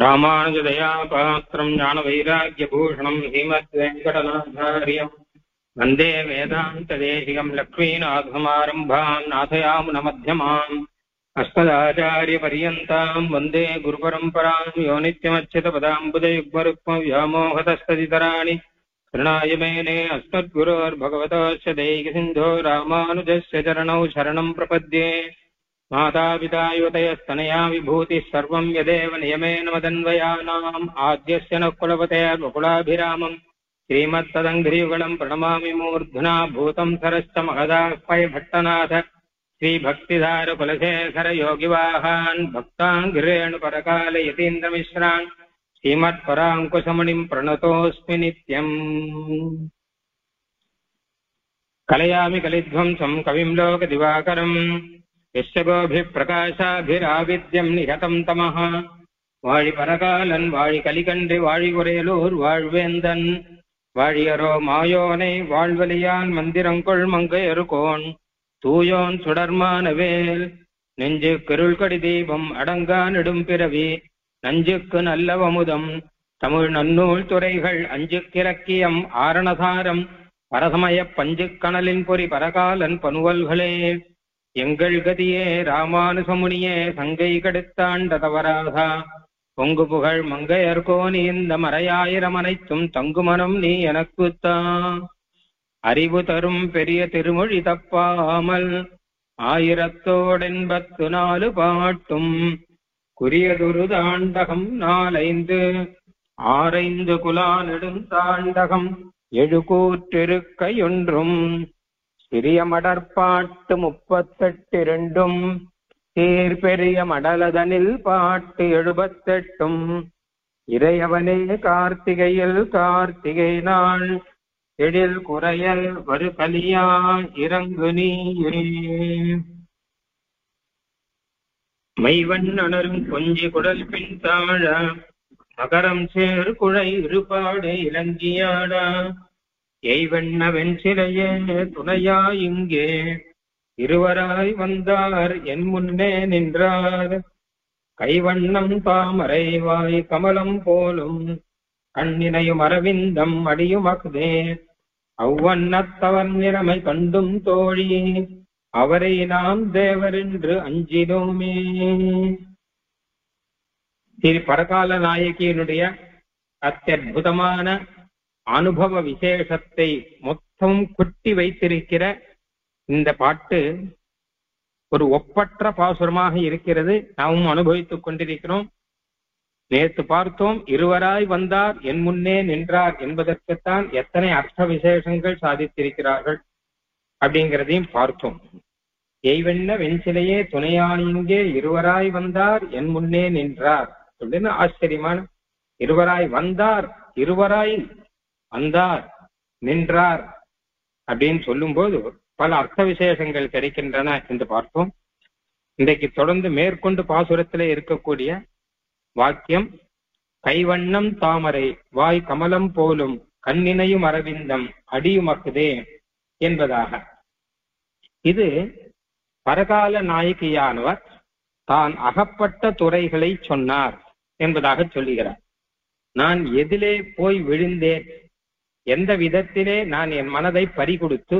ராமானுஜதயா பாத்திரம் ஞான வைராக்கியபூஷணம் ஸ்ரீமத்வேங்கடநாதாரியம் வந்தே வேதாந்ததேசிகம் லக்ஷ்மீநாதசமாரம்பாம் நாதயாமுனமத்தியமாம் அஸ்மதாச்சாரியபர்யந்தாம் வந்தே குருபரம்பராம் யோ நித்யமच्युतपदाम्बुजयुग्मरुक्मव्यामोहतस्तदितराणि शरणाय मेने अस्मद्गुरोर्भगवतोऽस्य दैकसिन्धो रामानुजस्य चरणौ शरणं प्रपद्ये मातापिता युवतयस्तनया विभूतिः सर्वं यदेव नियमेन मदन्वयानाम् आद्यस्य नः कुलपतेर्वकुलाभिरामम् श्रीमत्तदङ्घ्रियुगलम् प्रणमामि मूर्ध्ना भूतं सरश्च महदाह्वय भट्टनाथ श्रीभक्तिधारकुलशेखर योगिवाहान् भक्ताङ्घ्रेणुपरकाल यतीन्द्रमिश्रान् श्रीमत्पराङ्कुशमणिं प्रणतोऽस्मि नित्यम्। कलयामि कलिध्वंसं कविं लोकदिवाकरम् यस्य गोभिप्रकाशाभिराविद्यं निहतं तमः वाळि परकालन् वाळि कलिकण्ड्रि वाळि कुरेलूर् वाழ்வேந்தன் வாழியரோ மாயோனை வாழ்வலியான் மந்திரங்கொள் மங்கையருகோன் தூயோன் சுடர்மானவேல் நெஞ்சு கருள்கடி தீபம் அடங்கா நெடும் பிறவி நஞ்சுக்கு நல்லவமுதம் தமிழ் நன்னூல் துறைகள் அஞ்சுக்கிரக்கியம் ஆரணசாரம் பரசமய பஞ்சுக்கணலின் பொறி பரகாலன் பனுவல்களே எங்கள் கதியே ராமானுசமுனியே சங்கை கெடுத்தாண்ட தவறாதா பொங்கு புகழ் மங்கையர்கோனி இந்த மறையாயிரம் அனைத்தும் தங்குமனம் நீ எனக்குத்தா அறிவு தரும் பெரிய திருமொழி தப்பாமல் 1084 பாட்டும் குறியதொரு தாண்டகம் 4 6 குலா நெடுந்தாண்டகம் 7 கூற்றிருக்கையொன்றும் சிறிய மடற்பாட்டு 38 சீர்பெரிய மடலதனில் பாட்டு 78 இறையவனே கார்த்திகையில் கார்த்திகை நாள் எழில் குறையல் வரு கலியா இறங்கு நீயே மைவண்ணனரும் கொஞ்சி குடல் பின் தாழ மகரம் சேர் குழை இருபாடு இலங்கியாடா எய்வண்ண வெண்சிலையே துணையா இங்கே இருவராய் வந்தார் என் முன்னே நின்றார் கைவண்ணம் தாமரை வாய் கமலம் போலும் கண்ணினையும் அரவிந்தம் அடியும் அக்தே அவ்வண்ணத்தவர் நிறமை கண்டும் தோழி அவரை நாம் தேவரென்று அஞ்சினோமே. திரு பரகால நாயகியினுடைய அத்தியுதமான அனுபவ விசேஷத்தை மொத்தம் குட்டி வைத்திருக்கிற இந்த பாட்டு ஒரு ஒப்பற்ற பாசுரமாக இருக்கிறது. நாமும் அனுபவித்துக் கொண்டிருக்கிறோம். நேற்று பார்த்தோம், இருவராய் வந்தார் என் முன்னே நின்றார் என்பதற்குத்தான் எத்தனை அர்த்த விசேஷங்கள் சாதித்திருக்கிறார்கள் அப்படிங்கிறதையும் பார்த்தோம். எய்வெண்ண வெண்சிலையே துணையானிங்கே இருவராய் வந்தார் என் முன்னே நின்றார் அப்படின்னு ஆச்சரியமான இருவராய் வந்தார், இருவராய் வந்தார், நின்றார் அப்படின்னு சொல்லும் போது பல அர்த்த விசேஷங்கள் கிடைக்கின்றன என்று பார்த்தோம். இன்றைக்கு தொடர்ந்து மேற்கொண்டு பாசுரத்திலே இருக்கக்கூடிய வாக்கியம் கைவண்ணம் தாமரை வாய் கமலம் போலும் கண்ணினையும் அரவிந்தம் அடியுமக்குதே என்பதாக. இது பரகால நாயகியானவர் தான் அகப்பட்ட துறைகளை சொன்னார் என்பதாக சொல்லுகிறார். நான் எதிலே போய் விழுந்தேன், எந்த விதத்திலே நான் என் மனதை பறிகொடுத்து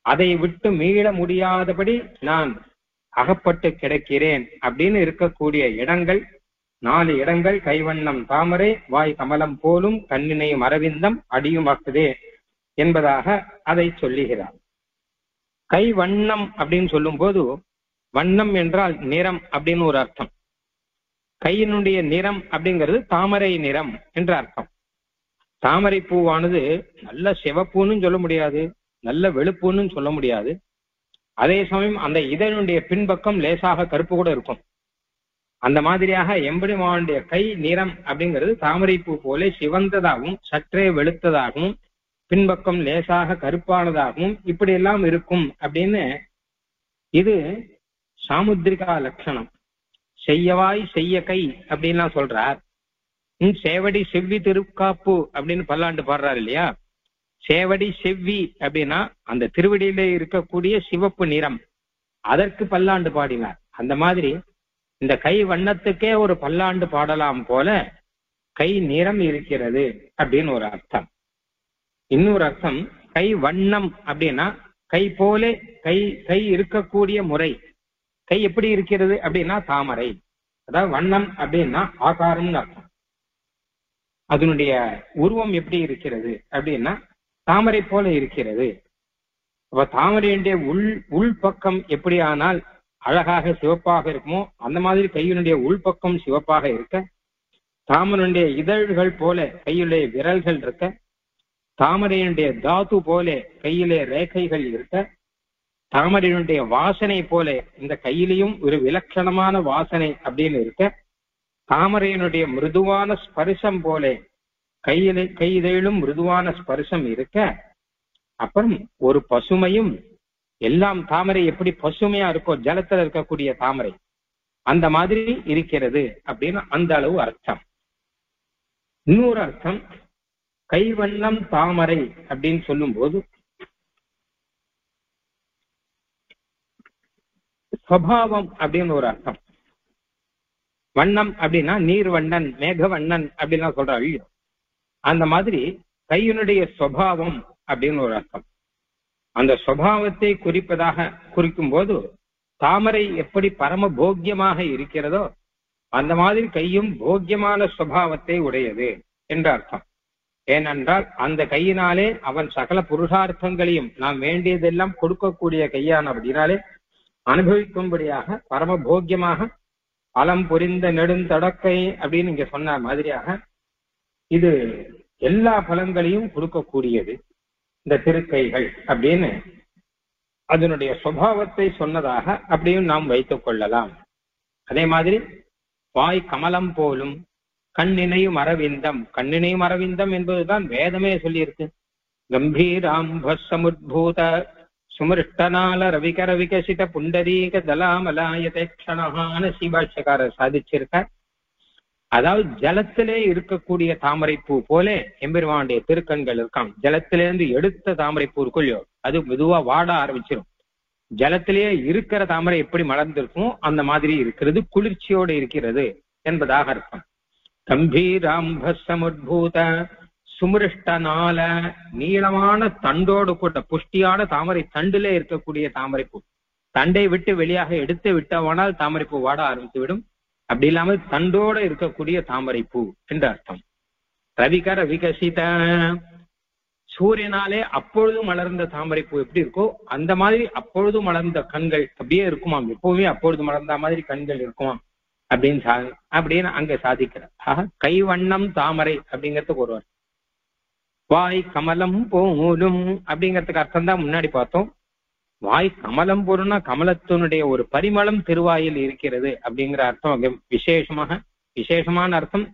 அதை விட்டு மீள முடியாதபடி நான் அகப்பட்டு கிடக்கிறேன் அப்படின்னு இருக்கக்கூடிய இடங்கள் 4 இடங்கள் கைவண்ணம் தாமரை வாய் கமலம் போலும் கண்ணினையும் அரவிந்தம் அடியுமாக்குதே என்பதாக அதை சொல்லுகிறார். கைவண்ணம் அப்படின்னு சொல்லும் போது வண்ணம் என்றால் நிறம் அப்படின்னு ஒரு அர்த்தம். கையினுடைய நிறம் அப்படிங்கிறது தாமரை நிறம் என்ற அர்த்தம். தாமரை பூவானது நல்ல சிவப்புன்னு சொல்ல முடியாது, நல்ல வெளுப்புன்னு சொல்ல முடியாது. அதே சமயம் அந்த இதனுடைய பின்பக்கம் லேசாக கருப்பு கூட இருக்கும். அந்த மாதிரியாக எம்பெருமானுடைய கை நிறம் அப்படிங்கிறது தாமரை பூ போல சிவந்ததாகவும் சற்றே வெளுத்ததாகவும் பின்பக்கம் லேசாக கருப்பானதாகவும் இப்படி எல்லாம் இருக்கும் அப்படின்னு இது சாமுத்திரிகா லட்சணம். செய்யவாய் செய்ய கை அப்படின்லாம் சொல்றார். சேவடி செவ்வி திருக்காப்பு அப்படின்னு பல்லாண்டு பாடுறாரு இல்லையா. சேவடி செவ்வி அப்படின்னா அந்த திருவடியிலே இருக்கக்கூடிய சிவப்பு நிறம், அதற்கு பல்லாண்டு பாடினார். அந்த மாதிரி இந்த கை வண்ணத்துக்கே ஒரு பல்லாண்டு பாடலாம் போல கை நிறம் இருக்கிறது அப்படின்னு ஒரு அர்த்தம். இன்னொரு அர்த்தம், கை வண்ணம் அப்படின்னா கை போல கை கை இருக்கக்கூடிய முறை. கை எப்படி இருக்கிறது அப்படின்னா தாமரை. அதாவது வண்ணம் அப்படின்னா ஆகாரம்னு அர்த்தம். அதனுடைய உருவம் எப்படி இருக்கிறது அப்படின்னா தாமரை போல இருக்கிறது. அப்ப தாமரையுடைய உள்பக்கம் எப்படி ஆனால் அழகாக சிவப்பாக இருக்குமோ அந்த மாதிரி கையினுடைய உள்பக்கம் சிவப்பாக இருக்க, தாமரையுடைய இதழ்கள் போல கையிலே விரல்கள் இருக்க, தாமரையினுடைய தாது போல கையிலே ரேகைகள் இருக்க, தாமரையினுடைய வாசனை போல இந்த கையிலையும் ஒரு விலட்சணமான வாசனை அப்படின்னு இருக்க, தாமரையினுடைய மிருதுவான ஸ்பர்சம் போல கையிலும் மிருதுவான ஸ்பர்சம் இருக்க, அப்புறம் ஒரு பசுமையும், எல்லாம் தாமரை எப்படி பசுமையா இருக்கோ ஜலத்துல இருக்கக்கூடிய தாமரை அந்த மாதிரி இருக்கிறது அப்படின்னு அந்த அளவு அர்த்தம். இன்னொரு அர்த்தம், கைவண்ணம் தாமரை அப்படின்னு சொல்லும் போது ஸ்வபாவம் அப்படின்னு ஒரு அர்த்தம். வண்ணம் அப்படின்னா நீர் வண்ணன், மேக வண்ணன் அப்படின்னா சொல்றாள். அந்த மாதிரி கையினுடைய ஸ்வபாவம் அப்படின்னு ஒரு அர்த்தம். அந்த ஸ்வபாவத்தை குறிக்கும் போது தாமரை எப்படி பரம போக்கியமாக இருக்கிறதோ அந்த மாதிரி கையும் போக்கியமான ஸ்வபாவத்தை உடையது என்ற அர்த்தம். ஏனென்றால் அந்த கையினாலே அவன் சகல புருஷார்த்தங்களையும் நாம் வேண்டியதெல்லாம் கொடுக்கக்கூடிய கையான அப்படின்னாலே அனுபவிக்கும்படியாக பரம போக்கியமாக அலம் புரிந்த நெடுந்தடக்கை அப்படின்னு இங்க சொன்ன மாதிரியாக இது எல்லா பலன்களையும் கொடுக்கக்கூடியது இந்த திருக்கைகள் அப்படின்னு அதனுடைய சுபாவத்தை சொன்னதாக அப்படியும் நாம் வைத்துக் கொள்ளலாம். அதே மாதிரி வாய் கமலம் போலும் கண்ணினையும் அரவிந்தம். கண்ணினையும் அரவிந்தம் என்பதுதான் வேதமே சொல்லியிருக்கு. கம்பீராம்ப சமுத்பூத சுமிருஷ்டனால ரவிகர விகசித புண்டரீக தலாமலாயதே க்ஷணஹான ஸ்ரீபாஷ்யக்காரர் சாதிச்சிருக்கார். அதாவது ஜலத்திலே இருக்கக்கூடிய தாமரைப்பூ போல எம்பெருமானுடைய திருக்கண்கள் இருக்காம். ஜலத்திலேருந்து எடுத்த தாமரைப்பூ இருக்குள்ளோ அது மெதுவா வாட ஆரம்பிச்சிடும். ஜலத்திலேயே இருக்கிற தாமரை எப்படி மலர்ந்திருக்குமோ அந்த மாதிரி இருக்கிறது, குளிர்ச்சியோடு இருக்கிறது என்பதாக அர்த்தம். கம்பீராம்ப சமுத்பூத சுமிருஷ்டனால நீளமான தண்டோடு கூட புஷ்டியான தாமரை தண்டிலே இருக்கக்கூடிய தாமரைப்பூ. தண்டை விட்டு வெளியாக எடுத்து விட்டவானால் தாமரைப்பூ வாட ஆரம்பித்து விடும். அப்படி இல்லாமல் தண்டோடு இருக்கக்கூடிய தாமரைப்பூ என்று அர்த்தம். ரவிகர விகசித சூரியனாலே அப்பொழுதும் மலர்ந்த தாமரைப்பூ எப்படி இருக்கோ அந்த மாதிரி அப்பொழுதும் மலர்ந்த கண்கள் அப்படியே இருக்குமாம். எப்பவுமே அப்பொழுது மலர்ந்த மாதிரி கண்கள் இருக்குமாம் அப்படின்னு அங்க சாதிக்கிறார். ஆக கைவண்ணம் தாமரை அப்படிங்கிறதுக்கு ஒருவர். வாய் கமலம் போலும் அப்படிங்கிறதுக்கு அர்த்தம் தான் முன்னாடி பார்த்தோம். வாய் கமலம் போலும்னா கமலத்தினுடைய ஒரு பரிமளம் திருவாயில் இருக்கிறது அப்படிங்கிற அர்த்தம் விசேஷமான அர்த்தம்.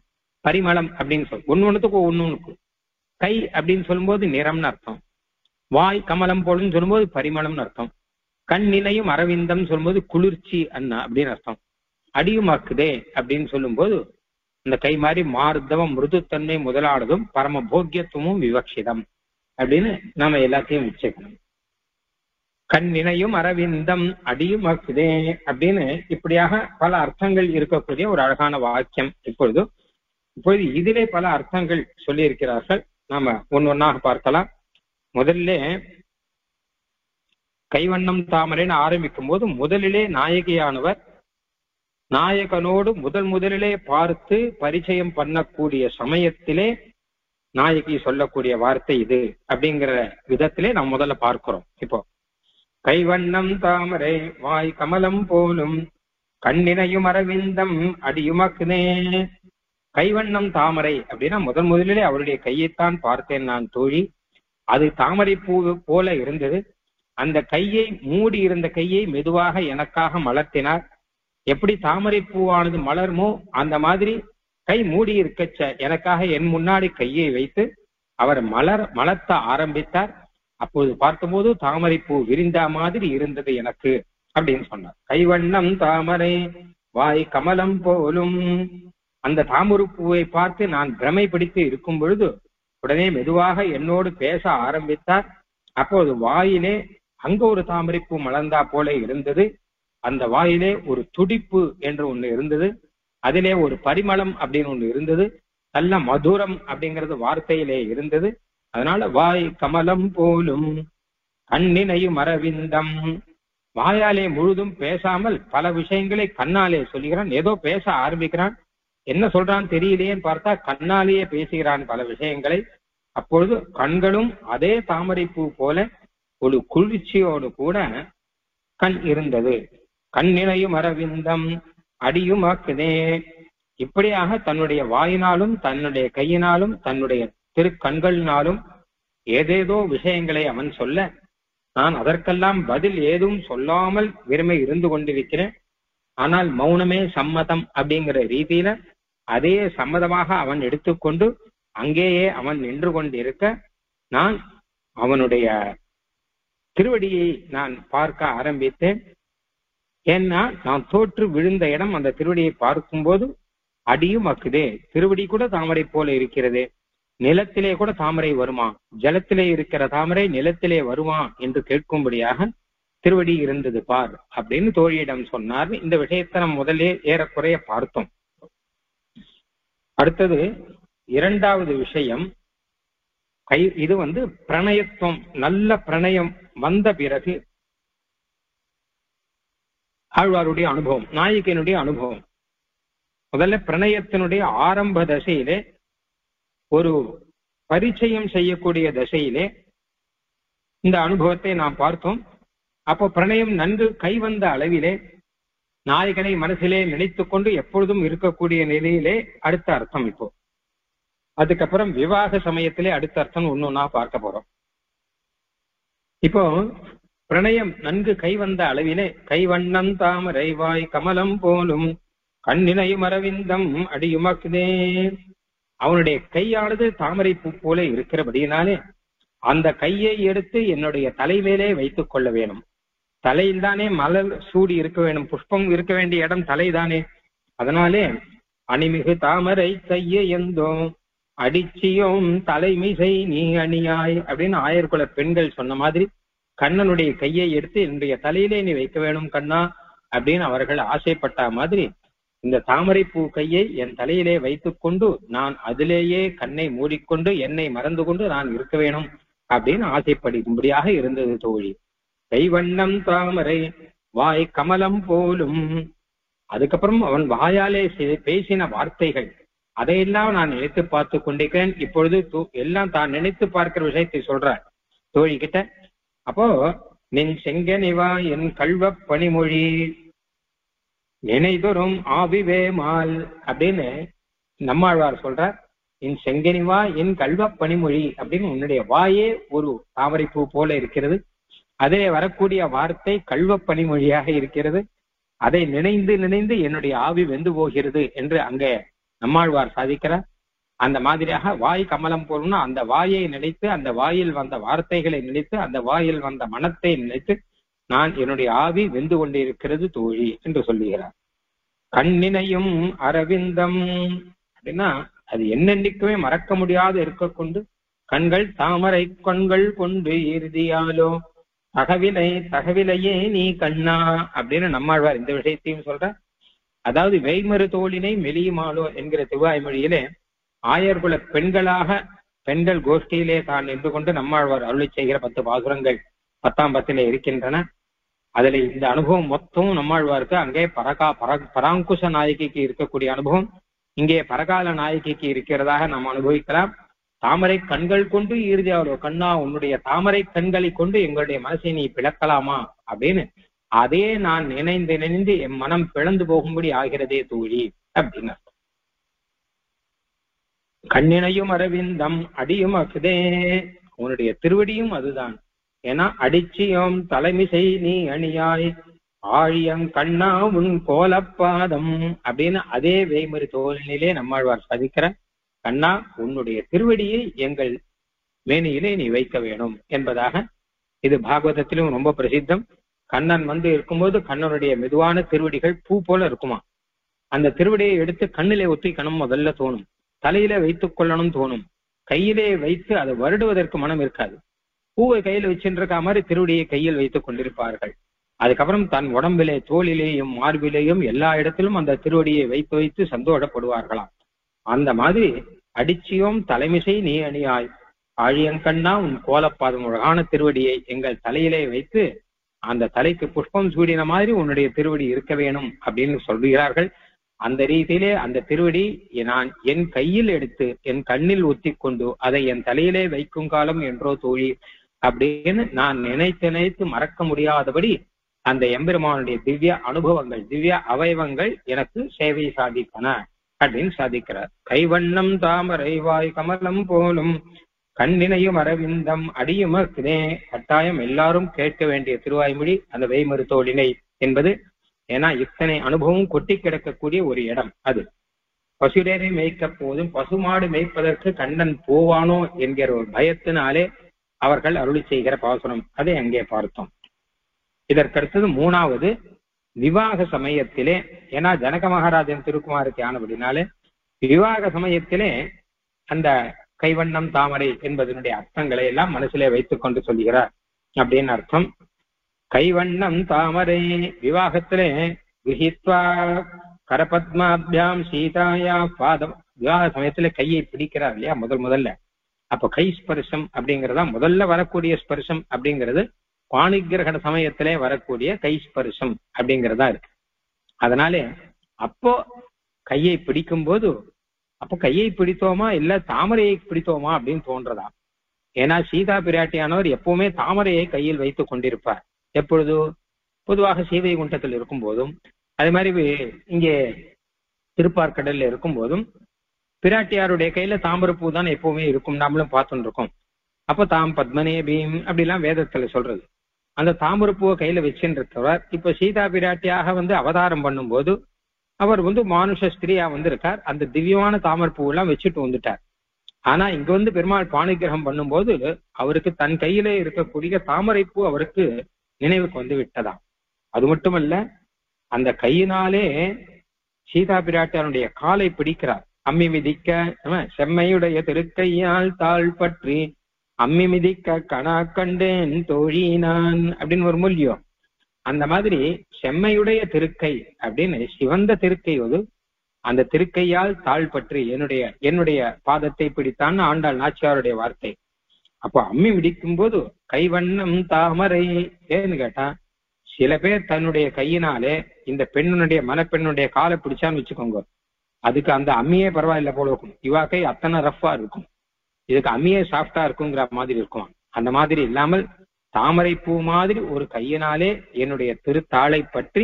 பரிமளம் அப்படின்னு சொல்லு ஒன்னொன்னுக்கு ஒன்னொன்னுக்கு. கை அப்படின்னு சொல்லும்போது நிறம்னு அர்த்தம். வாய் கமலம் போலும் சொல்லும்போது பரிமளம்னு அர்த்தம். கண் நினையும் அரவிந்தம் சொல்லும்போது குளிர்ச்சி அண்ணா அப்படின்னு அர்த்தம். அடியுமாக்குதே அப்படின்னு சொல்லும்போது இந்த கை மாதிரி மார்தவம் மிருதுத்தன்மை முதலானதும் பரம போக்கியத்துவமும் விவக்ஷிதம் அப்படின்னு நாம எல்லாத்தையும் வச்சுக்கணும். கண் நினையும் அரவிந்தம் அடியுமாக்குதே அப்படின்னு இப்படியாக பல அர்த்தங்கள் இருக்கக்கூடிய ஒரு அழகான வாக்கியம். இப்பொழுது இதிலே பல அர்த்தங்கள் சொல்லி இருக்கிறார்கள். நாம ஒன்னொன்னாக பார்க்கலாம். முதல்ல கைவண்ணம் தாமரைன்னு ஆரம்பிக்கும் போது முதலிலே நாயகியானவர் நாயகனோடு முதலிலே பார்த்து பரிச்சயம் பண்ணக்கூடிய சமயத்திலே நாயகி சொல்லக்கூடிய வார்த்தை இது அப்படிங்கிற விதத்திலே நாம் முதல்ல பார்க்கிறோம். இப்போ கைவண்ணம் தாமரை வாய் கமலம் போலும் கண்ணினையும் அரவிந்தம் அடியுமக்குனே. கைவண்ணம் தாமரை அப்படின்னா முதலிலே அவருடைய கையைத்தான் பார்த்தேன் நான் தோழி. அது தாமரை பூ போல இருந்தது. அந்த கையை மூடி இருந்த கையை மெதுவாக எனக்காக மலர்த்தினார். எப்படி தாமரை பூவானது மலருமோ அந்த மாதிரி கை மூடி இருக்க எனக்காக என் முன்னாடி கையை வைத்து அவர் மலர்த்த ஆரம்பித்தார். அப்போது பார்த்தபோது தாமரை பூ விரிந்த மாதிரி இருந்தது எனக்கு அப்படின்னு சொன்னார். கைவண்ணம் தாமரை வாய் கமலம் போலும். அந்த தாமரை பூவை பார்த்து நான் பிரமை பிடித்து இருக்கும் பொழுது உடனே மெதுவாக என்னோடு பேச ஆரம்பித்தார். அப்போது வாயிலே அங்க ஒரு தாமரை பூ மலர்ந்தா போல இருந்தது. அந்த வாயிலே ஒரு துடிப்பு என்று ஒண்ணு இருந்தது, அதிலே ஒரு பரிமளம் அப்படின்னு ஒண்ணு இருந்தது, நல்ல மதுரம் அப்படிங்கிறது வார்த்தையிலே இருந்தது. அதனால வாய் கமலம் போலும் கண்ணினையும் அரவிந்தம், வாயாலே முழுதும் பேசாமல் பல விஷயங்களை கண்ணாலே சொல்லுகிறான். ஏதோ பேச ஆரம்பிக்கிறான், என்ன சொல்றான் தெரியலையேன்னு பார்த்தா கண்ணாலேயே பேசுகிறான் பல விஷயங்களை. அப்பொழுது கண்களும் அதே தாமரைப்பூ போல ஒரு குளிர்ச்சியோடு கூட கண் இருந்தது. கண்ணினையும் அரவிந்தம் அடியும் ஆக்குதே. இப்படியாக தன்னுடைய வாயினாலும் தன்னுடைய கையினாலும் தன்னுடைய திருக்கண்களினாலும் ஏதேதோ விஷயங்களை அவன் சொல்ல, நான் அதற்கெல்லாம் பதில் ஏதும் சொல்லாமல் விரும்பி இருந்து கொண்டிருக்கிறேன். ஆனால் மௌனமே சம்மதம் அப்படிங்கிற ரீதியில அதே சம்மதமாக அவன் எடுத்துக்கொண்டு அங்கேயே அவன் நின்று கொண்டிருக்க, நான் அவனுடைய திருவடியை நான் பார்க்க ஆரம்பித்தேன். ஏன்னா நான் தோற்று விழுந்த இடம் அந்த திருவடியை பார்க்கும்போது அடியும் அக்குதே. திருவடி கூட தாமரை போல இருக்கிறது, நிலத்திலே கூட தாமரை வருமா, ஜலத்திலே இருக்கிற தாமரை நிலத்திலே வருமா என்று கேட்கும்படியாக திருவடி இருந்தது பார் அப்படின்னு தோழியிடம் சொன்னார். இந்த விஷயத்தை நம்ம முதலே ஏறக்குறைய பார்த்தோம். அடுத்தது இரண்டாவது விஷயம், இது பிரணயத்துவம். நல்ல பிரணயம் வந்த பிறகு ஆழ்வாருடைய அனுபவம், நாயகனுடைய அனுபவம். முதல்ல பிரணயத்தினுடைய ஆரம்ப தசையிலே, ஒரு பரிச்சயம் செய்யக்கூடிய தசையிலே இந்த அனுபவத்தை நாம் பார்த்தோம். அப்போ பிரணயம் நன்கு கைவந்த அளவிலே நாயகனை மனசிலே நினைத்துக் கொண்டு எப்பொழுதும் இருக்கக்கூடிய நிலையிலே அடுத்த அர்த்தம். இப்போ அதுக்கப்புறம் விவாக சமயத்திலே அடுத்த அர்த்தம் ஒன்னொன்னா பார்க்க போறோம். இப்போ பிரணயம் நன்கு கைவந்த அளவிலே கைவண்ணம் தாமரை வாய் கமலம் போலும் கண்ணினையும் அரவிந்தம் அடியுமக்குதே. அவனுடைய கையானது தாமரை பூ போல இருக்கிறபடியினாலே அந்த கையை எடுத்து என்னுடைய தலைமையிலே வைத்துக் கொள்ள வேணும். தலையில் தானே மலர் சூடி இருக்க வேணும், புஷ்பம் இருக்க வேண்டிய இடம் தலைதானே. அதனாலே அணிமிகு தாமரை கையை எந்தோ அடிச்சியோம் தலைமிசை நீ அணியாய் அப்படின்னு ஆயர்குல பெண்கள் சொன்ன மாதிரி கண்ணனுடைய கையை எடுத்து என்னுடைய தலையிலே நீ வைக்க வேணும் கண்ணா அப்படின்னு அவர்கள் ஆசைப்பட்ட மாதிரி இந்த தாமரை பூ கையை என் தலையிலே வைத்துக் கொண்டு நான் அதிலேயே கண்ணை மூடிக்கொண்டு என்னை மறந்து கொண்டு நான் இருக்க வேணும் அப்படின்னு ஆசைப்படும்படியாக இருந்தது தோழி. கைவண்ணம் தாமரை வாய் கமலம் போலும். அதுக்கப்புறம் அவன் வாயாலே பேசின வார்த்தைகள் அதையெல்லாம் நான் நினைத்து பார்த்து கொண்டிருக்கிறேன். இப்பொழுது எல்லாம் தான் நினைத்து பார்க்கிற விஷயத்தை சொல்றார் தோழி கிட்ட. அப்போ நின் செங்கனிவா என் கல்வ பனிமொழி நினைதொரும் ஆவிவே மால் அப்படின்னு நம்மாழ்வார் சொல்றார். என் செங்கனிவா என் கல்வ பனிமொழி அப்படின்னு உன்னுடைய வாயே ஒரு தாமரைப்பூ போல இருக்கிறது, அதிலே வரக்கூடிய வார்த்தை கல்வ பனிமொழியாக இருக்கிறது, அதை நினைந்து நினைந்து என்னுடைய ஆவி வெந்து போகிறது என்று அங்கே நம்மாழ்வார் சாதிக்கிறார். அந்த மாதிரியாக வாய் கமலம் போலும்னா அந்த வாயை நினைத்து அந்த வாயில் வந்த வார்த்தைகளை நினைத்து அந்த வாயில் வந்த மனத்தை நினைத்து நான் என்னுடைய ஆவி வெந்து கொண்டிருக்கிறது தோழி என்று சொல்லுகிறார். கண்ணினையும் அரவிந்தம் அப்படின்னா அது என்னென்னைக்குமே மறக்க முடியாது இருக்க கொண்டு கண்கள் தாமரை கண்கள் கொண்டு இறுதியாலோ தகவிலையே நீ கண்ணா அப்படின்னு நம்மாழ்வார் இந்த விஷயத்தையும் சொல்ற. அதாவது வெய்மறு தோளினை மெலியுமாலோ என்கிற திருவாய்மொழியிலே ஆயர்குல பெண்கள் கோஷ்டியிலே தான் நின்று கொண்டு நம்மாழ்வார் அருளை செய்கிற 10 பாசுரங்கள் 10ஆம் பத்திலே இருக்கின்றன. அதுல இந்த அனுபவம் மொத்தம் நம்மாழ்வாருக்கு அங்கே பராங்குஷ நாயகிக்கு இருக்கக்கூடிய அனுபவம் இங்கே பரகால நாயகிக்கு இருக்கிறதாக நாம் அனுபவிக்கலாம். தாமரை கண்கள் கொண்டு இறுதியாவோ கண்ணா உன்னுடைய தாமரை கண்களை கொண்டு எங்களுடைய மனசை நீ பிளக்கலாமா அப்படின்னு அதே நான் நினைந்து நினைந்து என் மனம் பிளந்து போகும்படி ஆகிறதே தோழி அப்படின்னு. கண்ணினையும் அரவிந்தம் அடியும் அக்குதே, உன்னுடைய திருவடியும் அதுதான். ஏன்னா அடிச்சியோம் தலைமிசை நீ அணியாய் ஆழியம் கண்ணா உன் கோலப்பாதம் அப்படின்னு அதே வேய்மறு தோலினிலே நம்மாழ்வார் சாதிக்கிற. கண்ணா உன்னுடைய திருவடியை எங்கள் மேனியிலே நீ வைக்க வேணும் என்பதாக. இது பாகவதத்திலும் ரொம்ப பிரசித்தம். கண்ணன் இருக்கும்போது கண்ணனுடைய மெதுவான திருவடிகள் பூ போல இருக்குமா. அந்த திருவடியை எடுத்து கண்ணிலே ஒத்திக்கணும் முதல்ல தோணும், தலையில வைத்துக் கொள்ளணும் தோணும், கையிலே வைத்து அதை வருடுவதற்கு மனம் இருக்காது. பூவை கையில் வச்சுருக்க மாதிரி திருவடியை கையில் வைத்துக் கொண்டிருப்பார்கள். அதுக்கப்புறம் தன் உடம்பிலே தோளிலேயும் மார்பிலேயும் எல்லா இடத்திலும் அந்த திருவடியை வைத்து வைத்து சந்தோஷப்படுவார்களாம். அந்த மாதிரி அடிச்சியோம் தலைமிசை நீ அணியாய் ஆழியங்கண்ணா உன் கோலப்பாதம் அழகான திருவடியை எங்கள் தலையிலே வைத்து அந்த தலைக்கு புஷ்பம் சூடின மாதிரி உன்னுடைய திருவடி இருக்க வேணும் அப்படின்னு சொல்கிறார்கள். அந்த ரீதியிலே அந்த திருவடி நான் என் கையில் எடுத்து என் கண்ணில் ஒத்தி கொண்டு அதை என் தலையிலே வைக்கும் காலம் என்றோ தோழி அப்படின்னு நான் நினைத்து மறக்க முடியாதபடி அந்த எம்பெருமானுடைய திவ்ய அனுபவங்கள் திவ்ய அவயவங்கள் எனக்கு சேவை சாதிப்பன அப்படின்னு சாதிக்கிறார். கைவண்ணம் தாமரை வாய் கமலம் போலும் கண்ணினையும் அரவிந்தம் அடியுமக்குதே. கட்டாயம் எல்லாரும் கேட்க வேண்டிய திருவாய்மொழி அந்த வேய்மருத்தோளினை என்பது. ஏன்னா இத்தனை அனுபவம் கொட்டி கிடக்கக்கூடிய ஒரு இடம் அது. பசுடேரை மேய்க்க போதும் பசுமாடு மேய்ப்பதற்கு கண்ணன் போவானோ என்கிற ஒரு பயத்தினாலே அவர்கள் அருளி செய்கிற பாசுரம் அதை அங்கே பார்த்தோம். இதற்கடுத்தது மூணாவது விவாக சமயத்திலே, ஏன்னா ஜனக மகாராஜன் திருக்குமாருக்கு ஆனபடினாலே விவாக சமயத்திலே அந்த கைவண்ணம் தாமரை என்பதனுடைய அர்த்தங்களை எல்லாம் மனசிலே வைத்துக் கொண்டு சொல்லுகிறார் அப்படின்னு அர்த்தம். கைவண்ணம் தாமரை விவாகத்திலே விஹித்வா கரபத்மாபியாம் சீதாயா பாதம். விவாக சமயத்துல கையை பிடிக்கிறார் இல்லையா முதல்ல. அப்ப கை ஸ்பர்சம் அப்படிங்கிறதா முதல்ல வரக்கூடிய ஸ்பர்சம் அப்படிங்கிறது பாணிகிரகண சமயத்திலே வரக்கூடிய கை ஸ்பர்சம் அப்படிங்கிறதா இருக்கு. அதனாலே அப்போ கையை பிடிக்கும் போது அப்போ கையை பிடித்தோமா இல்ல தாமரையை பிடித்தோமா அப்படின்னு தோன்றதா. ஏன்னா சீதா பிராட்டியானவர் எப்பவுமே தாமரையை கையில் வைத்துக் கொண்டிருப்பார். எப்பொழுது பொதுவாக சீதை குண்டத்தில் இருக்கும் போதும் அதே மாதிரி இங்கே திருப்பார்கடல்ல இருக்கும் போதும் பிராட்டியாருடைய கையில தாமரைப்பூ தான் எப்பவுமே இருக்கும். நாமளும் பார்த்துட்டு இருக்கோம். அப்போ தாம் பத்மனே பீம் அப்படிலாம் வேதத்துல சொல்றது. அந்த தாமரைப்பூவை கையில வச்சுட்டு இருக்கவர் இப்ப சீதா பிராட்டியாக அவதாரம் பண்ணும் போது அவர் மானுஷ ஸ்திரியா இருக்கார். அந்த திவ்யமான தாமரைப்பூவெல்லாம் வச்சுட்டு வந்துட்டார். ஆனா இங்க பெருமாள் பாணிகிரகம் பண்ணும்போது அவருக்கு தன் கையிலே இருக்கக்கூடிய தாமரைப்பூ அவருக்கு நினைவுக்கு விட்டதாம். அது மட்டுமல்ல, அந்த கையினாலே சீதா பிராட்டியாருடைய காலை பிடிக்கிறார். அம்மி மிதிக்க செம்மையுடைய திருக்கையால் தாழ் பற்றி அம்மி மிதிக்க கணா கண்டேன் தோழி நான் அப்படின்னு ஒரு மூல்யோ. அந்த மாதிரி செம்மையுடைய திருக்கை அப்படின்னு சிவந்த திருக்கை அந்த திருக்கையால் தாழ் பற்றி என்னுடைய பாதத்தை பிடித்தான் ஆண்டாள் நாச்சியாருடைய வார்த்தை. அப்போ அம்மி மிதிக்கும் போது கைவண்ணம் தாமரை ஏன்னு கேட்டா, சில பேர் தன்னுடைய கையினாலே இந்த பெண்ணுடைய மனப்பெண்ணுடைய காலை பிடிச்சான்னு வச்சுக்கோங்க, அதுக்கு அந்த அம்மியே பரவாயில்ல போல இருக்கும். இவா கை அத்தனை ரஃபா இருக்கும், இதுக்கு அம்மியே சாஃப்டா இருக்குங்கிற மாதிரி இருக்கும். அந்த மாதிரி இல்லாமல் தாமரை பூ மாதிரி ஒரு கையினாலே என்னுடைய திருத்தாளை பற்றி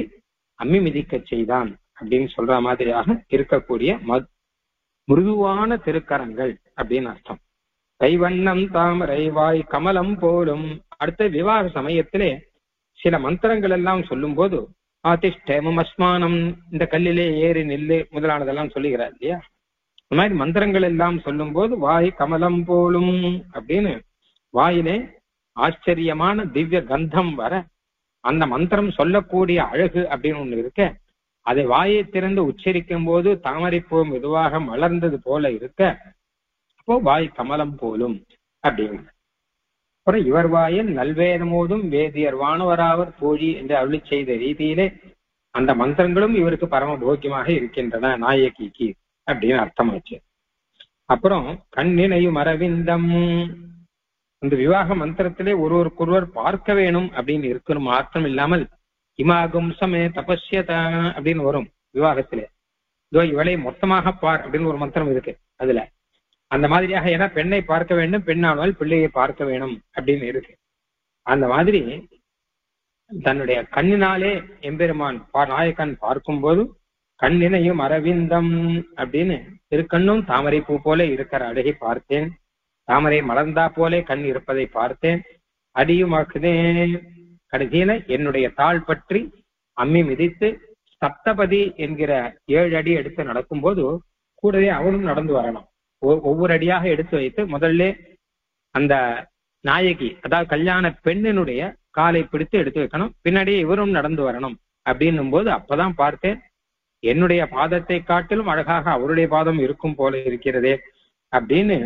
அம்மி மிதிக்க செய்தான் அப்படின்னு சொல்ற மாதிரியாக இருக்கக்கூடிய மிருதுவான திருக்கரங்கள் அப்படின்னு அர்த்தம். கைவண்ணம் தாமரை வாய் கமலம் போலும். அடுத்த விவாக சமயத்திலே சில மந்திரங்கள் எல்லாம் சொல்லும் போது ஆதிஷ்டேமம் அஸ்மானம், இந்த கல்லிலே ஏறி நில்லு முதலானதெல்லாம் சொல்லுகிறார் இல்லையா. இந்த மாதிரி மந்திரங்கள் எல்லாம் சொல்லும் போது வாய் கமலம் போலும் அப்படின்னு வாயிலே ஆச்சரியமான திவ்ய கந்தம் வர அந்த மந்திரம் சொல்லக்கூடிய அழகு அப்படின்னு ஒண்ணு இருக்க, அதை வாயை திறந்து உச்சரிக்கும் போது தாமரைப்பூ மெதுவாக மலர்ந்தது போல இருக்க, அப்போ வாய் கமலம் போலும் அப்படின்னு. அப்புறம் இவர் வாயில் நல்வேதமோதும் வேதியர் வானவராவர் தோழி என்று அருளி செய்த ரீதியிலே அந்த மந்திரங்களும் இவருக்கு பரம போக்கியமாக இருக்கின்றன நாயகிக்கு அப்படின்னு அர்த்தமாச்சு. அப்புறம் கண்ணினையும் அரவிந்தம், இந்த விவாக மந்திரத்திலே ஒருவருக்கொருவர் பார்க்க வேணும் அப்படின்னு இருக்கணும். மாற்றம் இல்லாமல் இமாகும் சமே தபஸ்யத அப்படின்னு வரும் விவாகத்திலே. இதோ இவளை மொத்தமாக பார் அப்படின்னு ஒரு மந்திரம் இருக்கு அதுல. அந்த மாதிரியாக ஏன்னா பெண்ணை பார்க்க வேண்டும், பெண்ணானால் பிள்ளையை பார்க்க வேணும் அப்படின்னு இருக்கு. அந்த மாதிரி தன்னுடைய கண்ணினாலே எம்பெருமான் நாயக்கன் பார்க்கும் போது கண்ணினையும் அரவிந்தம் அப்படின்னு திருக்கண்ணும் தாமரை பூ போல இருக்கிற அழகை பார்த்தேன், தாமரை மலர்ந்தா போலே கண் இருப்பதை பார்த்தேன், அடியுமாக்குதேன். கடைசியில என்னுடைய தாழ் பற்றி அம்மி மிதித்து சப்தபதி என்கிற 7 அடி எடுத்து நடக்கும்போது கூடவே அவனும் நடந்து வரணும். ஒவ்வொரு அடியாக எடுத்து வைத்து முதல்ல அந்த நாயகி அதாவது கல்யாண பெண்ணினுடைய காலை பிடித்து எடுத்து வைக்கணும், பின்னாடியே இவரும் நடந்து வரணும் அப்படின்னும் போது அப்பதான் பார்த்தேன் என்னுடைய பாதத்தை காட்டிலும் அழகாக அவருடைய பாதம் இருக்கும் போல இருக்கிறதே அப்படின்னு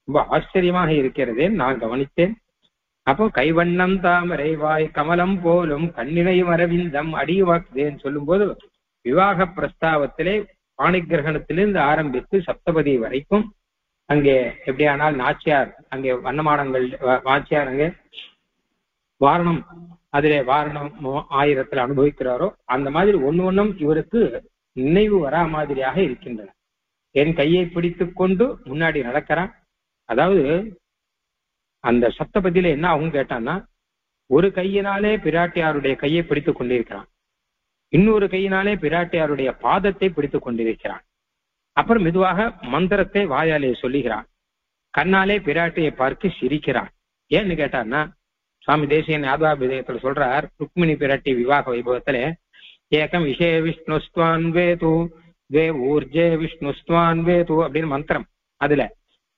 ரொம்ப ஆச்சரியமாக இருக்கிறதே நான் கவனித்தேன். அப்போ கைவண்ணம் தாமரை வாய் கமலம் போலும் கண்ணினையும் அரவிந்தம் அடியுவாக்குதேன்னு சொல்லும் போது விவாக பிரஸ்தாவத்திலே பாணிகிரகணத்திலிருந்து ஆரம்பித்து சப்தபதி வரைக்கும் அங்கே எப்படியானால் நாச்சியார் அங்கே வண்ணமானங்கள் நாச்சியார் அங்கே வாரணம் அதிலே வாரணம் 1000 அனுபவிக்கிறாரோ அந்த மாதிரி ஒண்ணும் இவருக்கு நினைவு வரா மாதிரியாக இருக்கின்றன. என் கையை பிடித்து கொண்டு முன்னாடி நடக்கிறான். அதாவது அந்த சப்தபதியில என்ன அவங்க கேட்டான்னா, ஒரு கையினாலே பிராட்டியாருடைய கையை பிடித்துக் கொண்டிருக்கிறான், இன்னொரு கையினாலே பிராட்டியாருடைய பாதத்தை பிடித்துக் கொண்டிருக்கிறான். அப்புறம் மெதுவாக மந்திரத்தை வாயாலே சொல்லுகிறான், கண்ணாலே பிராட்டியை பார்த்து சிரிக்கிறான். ஏன்னு கேட்டான்னா, சுவாமி தேசியன் யாத்வாபிதயத்துல சொல்றார், ருக்மிணி பிராட்டி விவாக வைபவத்துல ஏகம் விஷய விஷ்ணுஸ்துவான் வேது வே ஊர்ஜே விஷ்ணுஸ்துவான் வேது அப்படின்னு மந்திரம். அதுல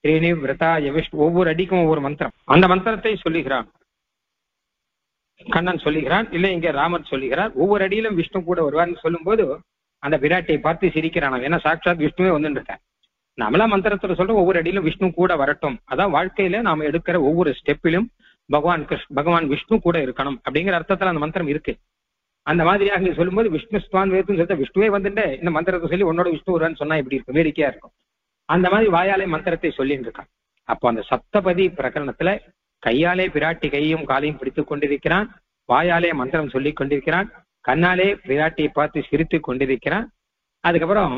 ஸ்ரீனி விரதாய விஷ்ணு ஒவ்வொரு அடிக்கும் ஒவ்வொரு மந்திரம். அந்த மந்திரத்தை சொல்லுகிறான் கண்ணன் சொல்லுகிறான், இல்ல இங்க ராமர் சொல்லுகிறார். ஒவ்வொரு அடியிலும் விஷ்ணு கூட வருவார்னு சொல்லும் போது அந்த பிராட்டியை பார்த்து சிரிக்கிறான். ஏன்னா சாட்சாத் விஷ்ணுவே வந்துட்டு இருக்கார். நம்மளா மந்திரத்துல சொல்றோம் ஒவ்வொரு அடியிலும் விஷ்ணு கூட வரட்டும். அதான் வாழ்க்கையில நாம எடுக்கிற ஒவ்வொரு ஸ்டெப்பிலும் பகவான் விஷ்ணு கூட இருக்கணும் அப்படிங்கிற அர்த்தத்துல அந்த மந்திரம் இருக்கு. அந்த மாதிரியாக நீ சொல்லும்போது விஷ்ணு ஸ்வான் வேத்துன்னு சொல்லிட்டு விஷ்ணுவே வந்துட்டு இந்த மந்திரத்தை சொல்லி உன்னோட விஷ்ணு வருவான்னு சொன்னா இப்படி இருக்கும், வேடிக்கையா இருக்கும். அந்த மாதிரி வாயாலே மந்திரத்தை சொல்லிட்டு இருக்கான். அப்போ அந்த சப்தபதி பிரகரணத்துல கையாலே பிராட்டி கையும் காலையும் பிடித்துக் கொண்டிருக்கிறான், வாயாலே மந்திரம் சொல்லி கொண்டிருக்கிறான், கண்ணாலே பிராட்டியை பார்த்து சிரித்து கொண்டிருக்கிறான். அதுக்கப்புறம்